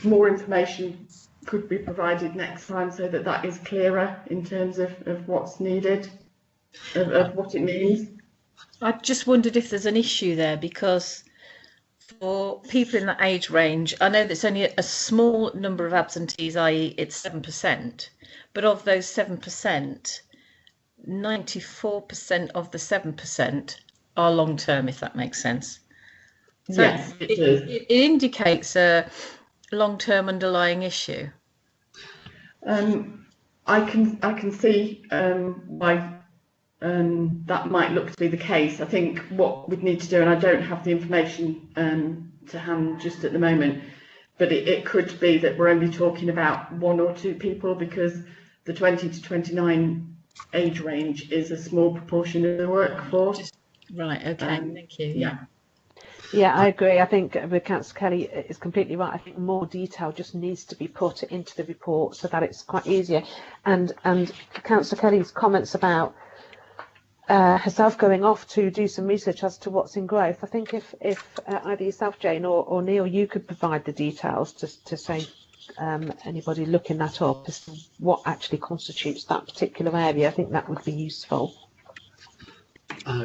More information could be provided next time so that is clearer in terms of what's needed, of what it means. I just wondered if there's an issue there, because for people in that age range, I know there's only a small number of absentees, i.e. it's 7%, but of those 7%, 94% of the 7% are long term, if that makes sense. So yes, it does. It indicates a long-term underlying issue. I can see why that might look to be the case. I think what we'd need to do, and I don't have the information to hand just at the moment, but it could be that we're only talking about 1 or 2 people, because the 20 to 29 age range is a small proportion of the workforce. Right, okay, thank you. Yeah. Yeah, I agree. I think with Councillor Kelly is completely right. I think more detail just needs to be put into the report so that it's quite easier. And Councillor Kelly's comments about herself going off to do some research as to what's in growth. I think if either yourself, Jane, or Neil, you could provide the details to say anybody looking that up as to what actually constitutes that particular area, I think that would be useful.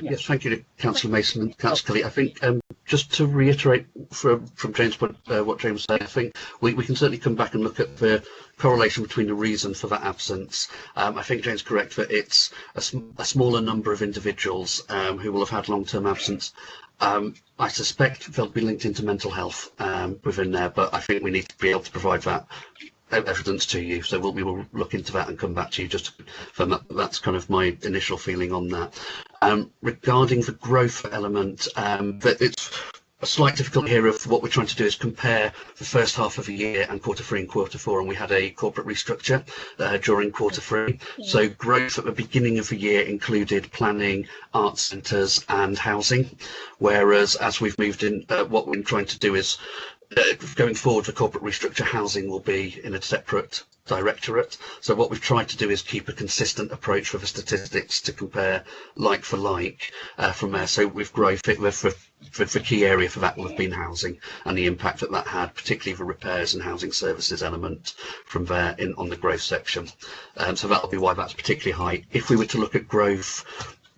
Yes, thank you to Councillor Mason and Councillor Kelly. I think just to reiterate from James' point, what James said, I think we can certainly come back and look at the correlation between the reason for that absence. I think James is correct that it's a smaller number of individuals who will have had long-term absence. I suspect they'll be linked into mental health within there, but I think we need to be able to provide that evidence to you, so we will look into that and come back to you. Just for that's kind of my initial feeling on that. Regarding the growth element, that it's a slight difficulty here of what we're trying to do is compare the first half of the year and Q3 and Q4, and we had a corporate restructure during Q3. So growth at the beginning of the year included planning, arts centres and housing, whereas as we've moved in, what we're trying to do is going forward, the corporate restructure, housing will be in a separate directorate. So what we've tried to do is keep a consistent approach for the statistics to compare like for like from there. So with growth, the key area for that will have been housing and the impact that that had, particularly the repairs and housing services element from there on the growth section. So that'll be why that's particularly high. If we were to look at growth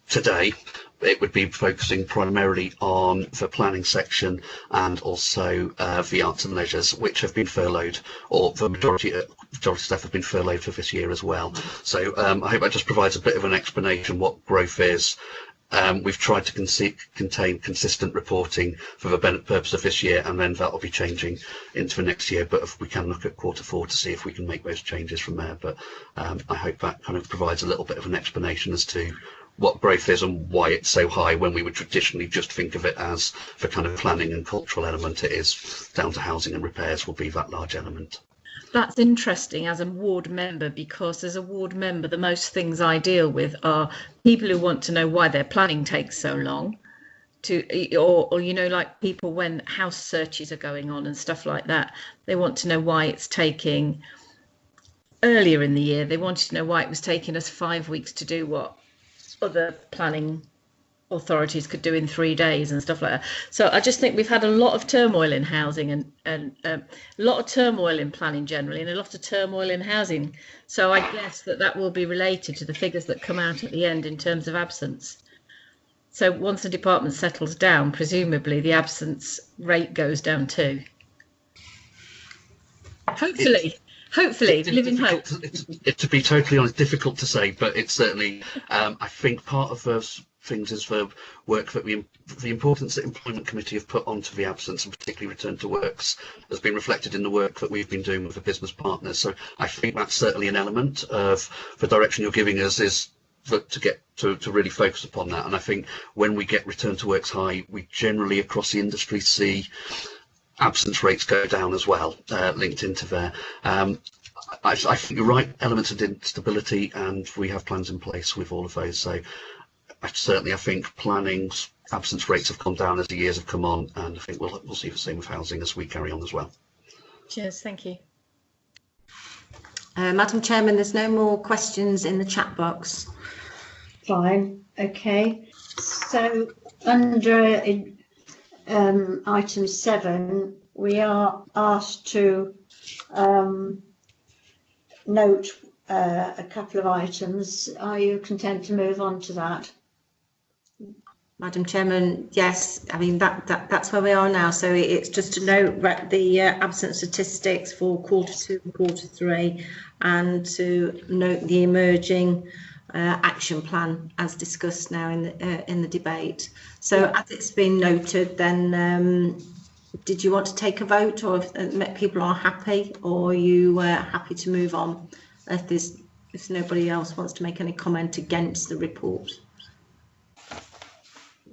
today, it would be focusing primarily on the planning section and also the arts and leisures, which have been furloughed, or the majority staff have been furloughed for this year as well. So I hope that just provides a bit of an explanation what growth is. We've tried to contain consistent reporting for the purpose of this year, and then that will be changing into the next year. But if we can look at Q4 to see if we can make those changes from there. But I hope that kind of provides a little bit of an explanation as to what growth is and why it's so high when we would traditionally just think of it as the kind of planning and cultural element it is, down to housing and repairs will be that large element. That's interesting as a ward member, because as a ward member, the most things I deal with are people who want to know why their planning takes so long, or you know, like people when house searches are going on and stuff like that, they want to know why it's taking. Earlier in the year, they wanted to know why it was taking us 5 weeks to do what other planning authorities could do in 3 days and stuff like that. So I just think we've had a lot of turmoil in housing and a lot of turmoil in planning generally, and a lot of turmoil in housing. So I guess that will be related to the figures that come out at the end in terms of absence. So once the department settles down, presumably the absence rate goes down too. Hopefully, live in hope. To be totally honest, difficult to say, but it's certainly, I think part of those things is the work that the importance that Employment Committee have put onto the absence, and particularly return to works, has been reflected in the work that we've been doing with the business partners. So I think that's certainly an element of the direction you're giving us, is to get to really focus upon that. And I think when we get return to works high, we generally across the industry see absence rates go down as well, linked into there. I think you're right, elements of instability, and we have plans in place with all of those. So I think planning's absence rates have gone down as the years have come on, and I think we'll see the same with housing as we carry on as well. Cheers, thank you. Madam Chairman, there's no more questions in the chat box. Fine, okay. So under item 7, we are asked to note a couple of items. Are you content to move on to that? Madam Chairman, yes. I mean that's where we are now. So it's just to note the absence statistics for Q2 and Q3, and to note the emerging action plan as discussed now in the debate. So as it's been noted, then did you want to take a vote, or if people are happy, or are you happy to move on if nobody else wants to make any comment against the report?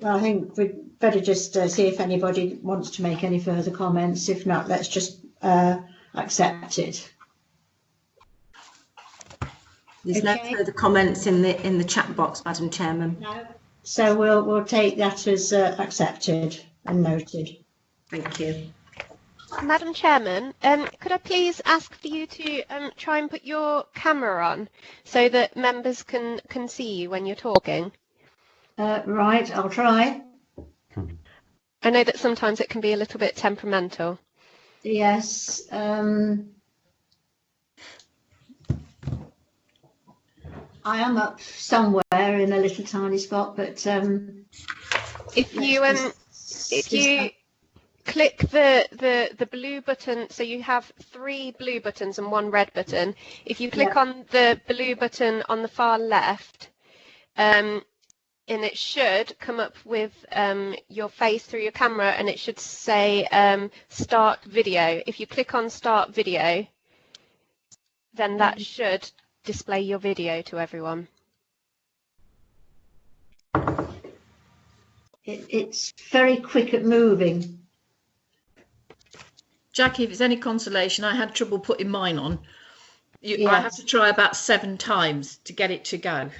Well, I think we'd better just see if anybody wants to make any further comments. If not, let's just accept it. There's no further comments in the chat box, Madam Chairman. No. So we'll take that as accepted and noted. Thank you. Madam Chairman, could I please ask for you to try and put your camera on so that members can see you when you're talking? Right, I'll try. I know that sometimes it can be a little bit temperamental. Yes. I am up somewhere in a little tiny spot, but if you click the blue button, so you have 3 blue buttons and 1 red button. If you click on the blue button on the far left, and it should come up with your face through your camera, and it should say start video. If you click on start video, then that should display your video to everyone. It's very quick at moving. Jackie, if it's any consolation, I had trouble putting mine on. I had to try about 7 times to get it to go.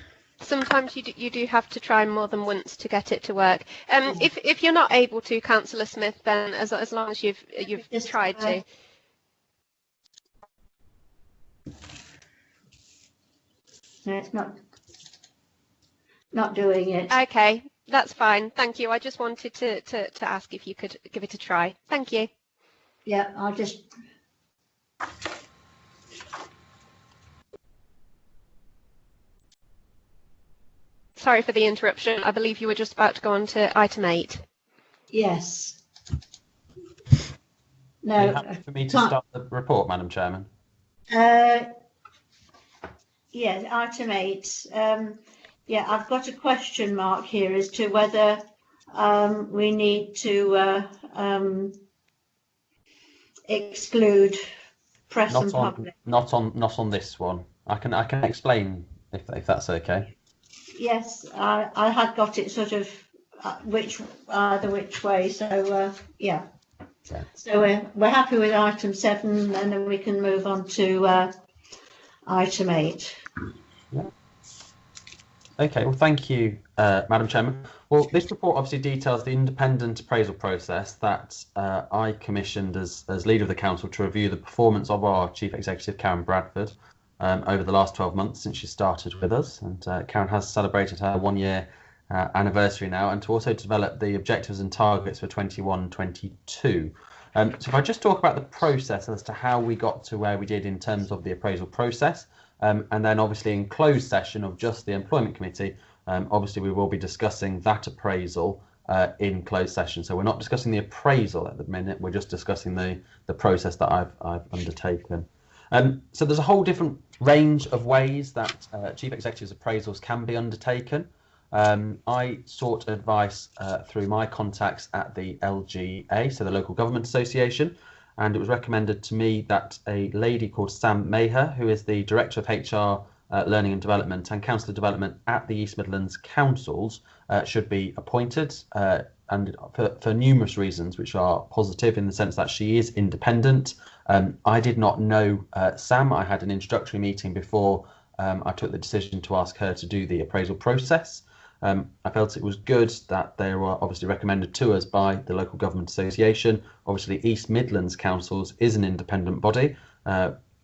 Sometimes you do have to try more than once to get it to work. If you're not able to, Councillor Smith, then as long as you've tried to. No, it's not doing it. Okay, that's fine. Thank you. I just wanted to ask if you could give it a try. Thank you. Yeah, I'll just. Sorry for the interruption. I believe you were just about to go on to item 8. Yes. No. Are you happy for me to start the report, Madam Chairman? Yes, item 8. Yeah, I've got a question mark here as to whether we need to exclude press and public. Not on this one. I can explain if that's okay. Yes, I had got it sort of which way. So yeah. So we're happy with item 7, and then we can move on to item 8. Yeah. Okay. Well, thank you, Madam Chairman. Well, this report obviously details the independent appraisal process that I commissioned as leader of the council to review the performance of our Chief Executive, Karen Bradford, over the last 12 months since she started with us. And Karen has celebrated her 1-year anniversary now, and to also develop the objectives and targets for 21-22. So if I just talk about the process as to how we got to where we did in terms of the appraisal process, and then obviously in closed session of just the Employment Committee, obviously we will be discussing that appraisal in closed session. So we're not discussing the appraisal at the minute, we're just discussing the process that I've undertaken. So there's a whole different range of ways that Chief Executive's appraisals can be undertaken. I sought advice through my contacts at the LGA, so the Local Government Association, and it was recommended to me that a lady called Sam Maher, who is the Director of HR, Learning and Development and Councillor Development at the East Midlands Councils, should be appointed, and for numerous reasons, which are positive in the sense that she is independent. I did not know Sam. I had an introductory meeting before I took the decision to ask her to do the appraisal process. I felt it was good that they were obviously recommended to us by the Local Government Association. Obviously, East Midlands Councils is an independent body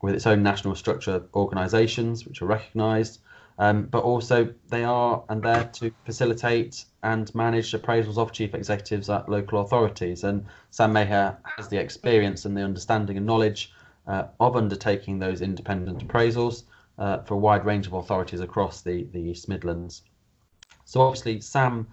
with its own national structure organisations, which are recognised, but also they are and there to facilitate and manage appraisals of chief executives at local authorities. And Sam Maher has the experience and the understanding and knowledge of undertaking those independent appraisals for a wide range of authorities across the East Midlands. So obviously Sam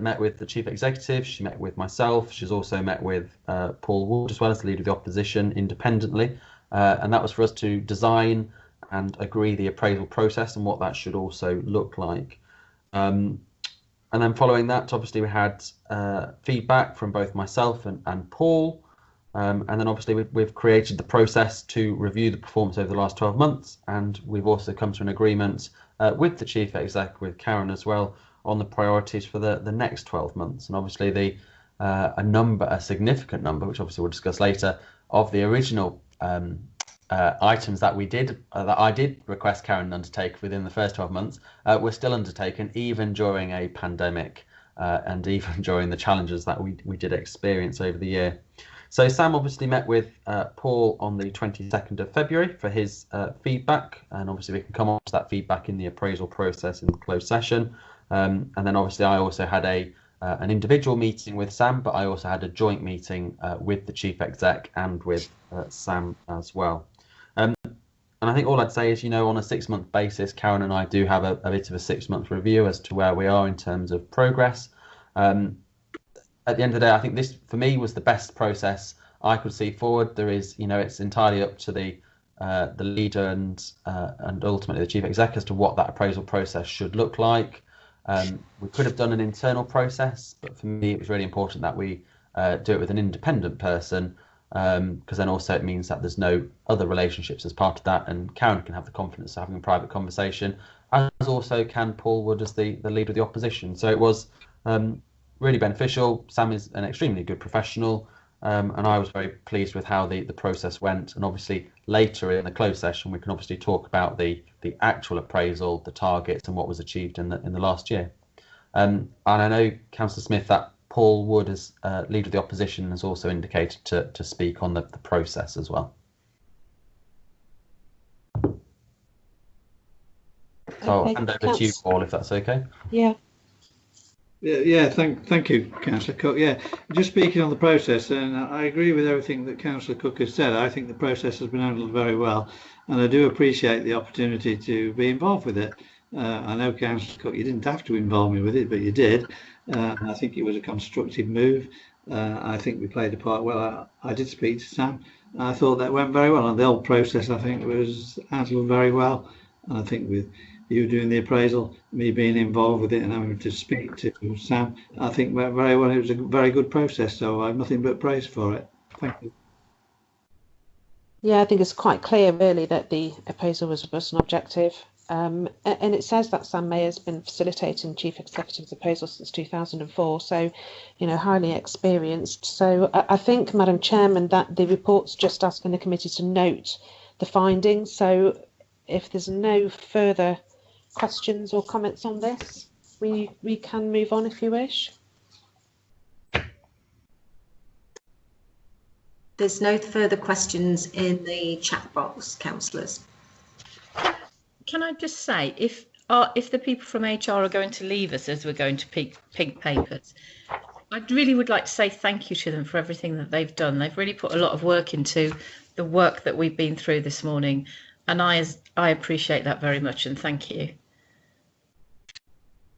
met with the Chief Executive, she met with myself, she's also met with Paul Wood as well as the Leader of the Opposition independently, and that was for us to design and agree the appraisal process and what that should also look like. And then following that, obviously we had feedback from both myself and Paul, and then obviously we've created the process to review the performance over the last 12 months, and we've also come to an agreement with the Chief Exec, with Karen as well, on the priorities for the next 12 months. And obviously a significant number, which obviously we'll discuss later, of the original items that I did request Karen undertake within the first 12 months were still undertaken even during a pandemic and even during the challenges that we did experience over the year. So Sam obviously met with Paul on the 22nd of February for his feedback, and obviously we can come on to that feedback in the appraisal process in the closed session. And then obviously I also had an individual meeting with Sam, but I also had a joint meeting with the Chief Exec and with Sam as well. And I think all I'd say is, on a 6-month basis, Karen and I do have a bit of a 6-month review as to where we are in terms of progress. At the end of the day, I think this, for me, was the best process I could see forward. There is, it's entirely up to the leader and ultimately the chief exec as to what that appraisal process should look like. We could have done an internal process, but for me, it was really important that we do it with an independent person, because then also it means that there's no other relationships as part of that, and Karen can have the confidence of having a private conversation, as also can Paul Wood as the leader of the opposition. So it was really beneficial. Sam is an extremely good professional, and I was very pleased with how the process went. And obviously later in the closed session, we can obviously talk about the actual appraisal, the targets, and what was achieved in the last year. And I know, Councillor Smith, that Paul Wood, as leader of the opposition, has also indicated to speak on the process as well. So I'll hand over to you, Paul, if that's okay. Yeah. Yeah, thank you, Councillor Cook. Yeah, just speaking on the process, and I agree with everything that Councillor Cook has said. I think the process has been handled very well, and I do appreciate the opportunity to be involved with it. I know, Councillor Cook, you didn't have to involve me with it, but you did. I think it was a constructive move. I think we played a part well. I did speak to Sam. I thought that went very well, and the whole process, I think, was handled very well. And I think with you doing the appraisal, me being involved with it and having to speak to Sam, I think went very well. It was a very good process, so I have nothing but praise for it. Thank you. Yeah, I think it's quite clear, really, that the appraisal was robust and objective. And it says that Sam May has been facilitating Chief Executive's appraisal since 2004, so, highly experienced. So I think, Madam Chairman, that the report's just asking the committee to note the findings. So if there's no further questions or comments on this, we can move on if you wish. There's no further questions in the chat box, councillors. Can I just say, if the people from HR are going to leave us as we're going to pink papers, I really would like to say thank you to them for everything that they've done. They've really put a lot of work into the work that we've been through this morning, and I appreciate that very much, and thank you.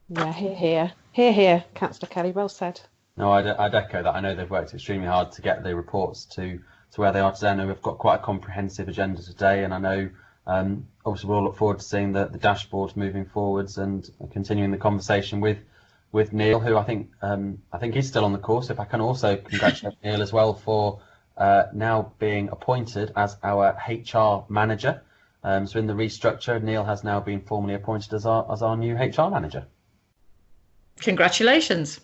Yeah, here, Councillor Kelly, well said. No, I'd echo that. I know they've worked extremely hard to get the reports to where they are today. I know we've got quite a comprehensive agenda today, and I know obviously we'll look forward to seeing the dashboards moving forwards and continuing the conversation with Neil, who I think is still on the course. If I can also congratulate Neil as well for now being appointed as our HR manager. So in the restructure, Neil has now been formally appointed as our new HR manager. Congratulations.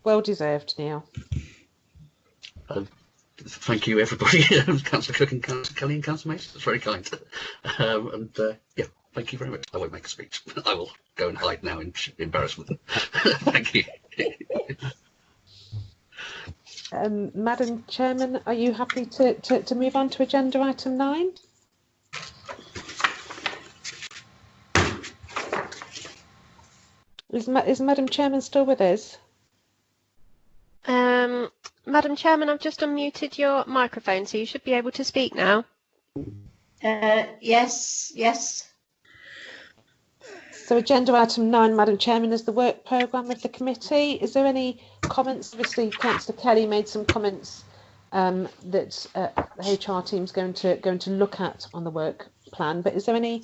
Well deserved, Neil. Thank you, everybody. Councillor Cook and Councillor Kelly and Councillor Mason. That's very kind. Yeah, thank you very much. I won't make a speech. I will go and hide now in embarrassment. Thank you. Madam Chairman, are you happy to move on to agenda item 9? Is Madam Chairman still with us? Madam Chairman, I've just unmuted your microphone, so you should be able to speak now. Yes. So agenda item 9, Madam Chairman, is the work programme of the committee. Is there any comments? Obviously, Councillor Kelly made some comments that the HR team's going to look at on the work plan. But is there any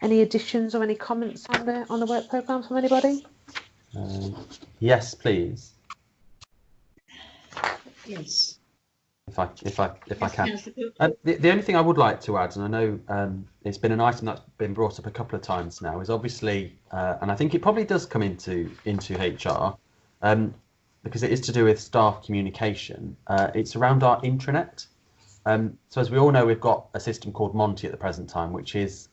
additions or any comments on the work programme from anybody? Yes, please. Yes. If I can. The only thing I would like to add, and I know it's been an item that's been brought up a couple of times now, is obviously, and I think it probably does come into HR, because it is to do with staff communication. It's around our intranet. So as we all know, we've got a system called Monty at the present time, which is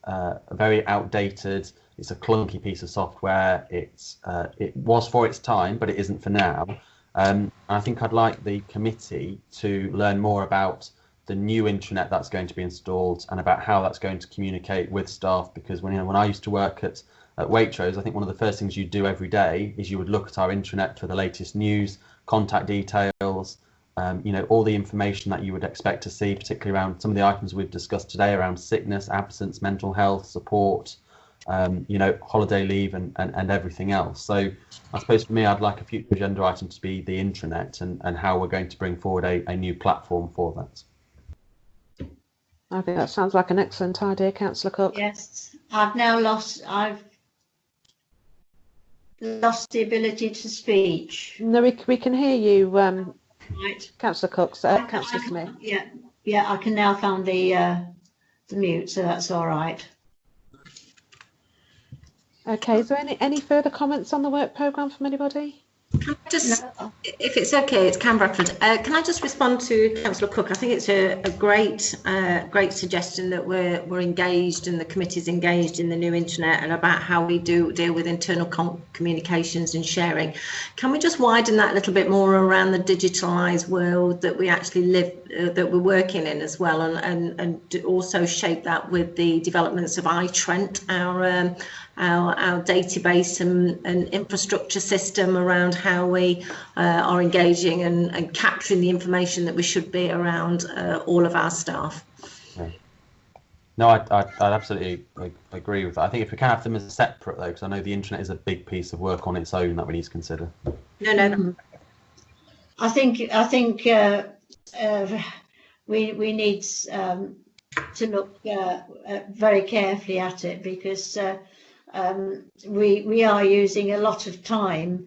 very outdated. It's a clunky piece of software. It was for its time, but it isn't for now. I think I'd like the committee to learn more about the new intranet that's going to be installed and about how that's going to communicate with staff. Because when I used to work at Waitrose, I think one of the first things you'd do every day is you would look at our intranet for the latest news, contact details, all the information that you would expect to see, particularly around some of the items we've discussed today around sickness, absence, mental health, support, holiday leave and everything else. So I suppose for me, I'd like a future agenda item to be the intranet and how we're going to bring forward a new platform for that. I think that sounds like an excellent idea, Councillor Cook. Yes, I've lost the ability to speak. No, we can hear you, Right. Councillor Cook, Councillor Smith. Yeah, I can now find the mute, so that's all right. Okay, is there any further comments on the work programme from anybody? Just, if it's okay, it's Cam Bradford. Can I just respond to Councillor Cook? I think it's a great suggestion that we're engaged and the committee's engaged in the new internet and about how we do deal with internal communications and sharing. Can we just widen that a little bit more around the digitalised world that we actually live, that we're working in as well, and also shape that with the developments of iTrent, our database and infrastructure system around how we are engaging and capturing the information that we should be around all of our staff. Yeah. No, I'd absolutely agree with that. I think if we can have them as separate though, because I know the internet is a big piece of work on its own that we need to consider. No. I think we need to look very carefully at it, because we are using a lot of time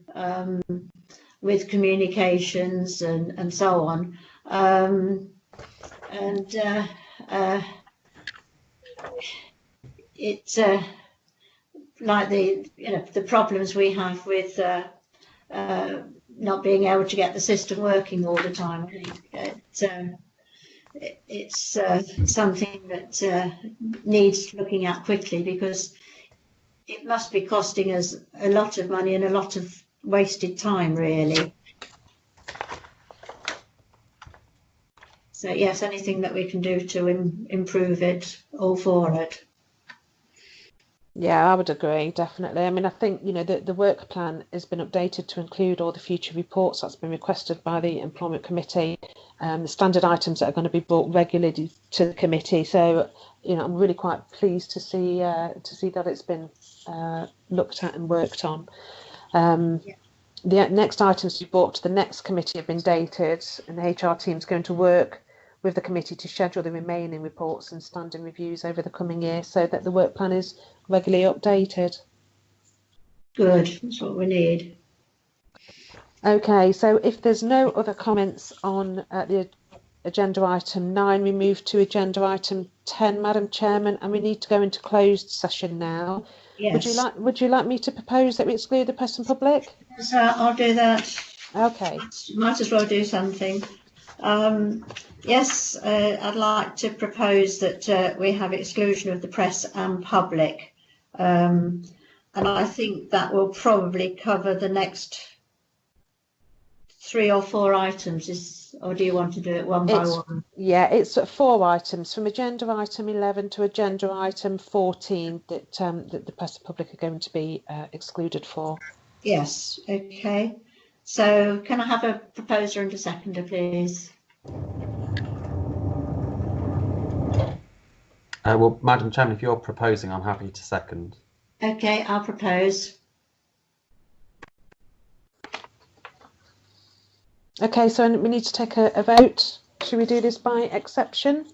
with communications and so on, it's like the problems we have with not being able to get the system working all the time. I think it's something that needs looking at quickly, because it must be costing us a lot of money and a lot of wasted time, really. So yes, anything that we can do to improve it, all for it. Yeah, I would agree, definitely. I mean, I think, the work plan has been updated to include all the future reports that's been requested by the Employment Committee, the standard items that are going to be brought regularly to the committee. So, I'm really quite pleased to see that it's been looked at and worked on. The next items to be brought to the next committee have been dated, and the HR team is going to work with the committee to schedule the remaining reports and standing reviews over the coming year, so that the work plan is regularly updated. Good, that's what we need. Okay, so if there's no other comments on the agenda item 9, we move to agenda item 10, Madam Chairman, and we need to go into closed session now. Yes. Would you like me to propose that we exclude the press and public? Yes, I'll do that. Okay. Might as well do something. Yes, I'd like to propose that we have exclusion of the press and public, and I think that will probably cover the next 3 or 4 items. Or do you want to do it one by one? Yeah, it's 4 items, from agenda item 11 to agenda item 14 that the press and public are going to be excluded for. Yes, okay. So can I have a proposer and a seconder, please? Well, Madam Chairman, if you're proposing, I'm happy to second. Okay, I'll propose. Okay, so we need to take a vote. Should we do this by exception?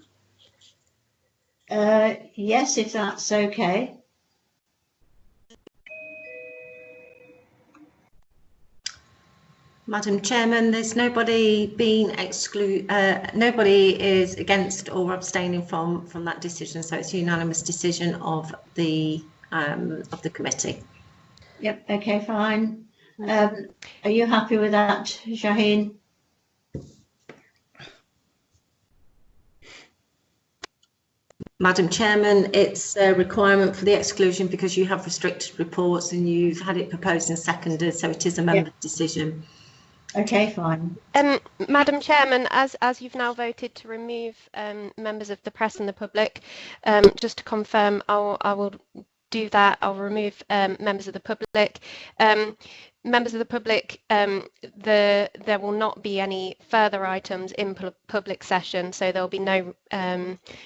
Yes, if that's okay. Madam Chairman, there's nobody being nobody is against or abstaining from that decision, so it's a unanimous decision of the committee. Yep, okay, fine. Are you happy with that, Shaheen? Madam Chairman, it's a requirement for the exclusion because you have restricted reports and you've had it proposed and seconded, so it is a member decision. Okay, fine. Madam Chairman, as you've now voted to remove members of the press and the public, just to confirm, I will do that. I'll remove members of the public. members of the public, there will not be any further items in public session, so there'll be no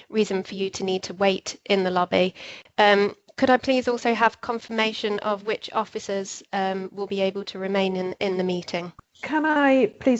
reason for you to need to wait in the lobby. Could I please also have confirmation of which officers will be able to remain in the meeting? Can I please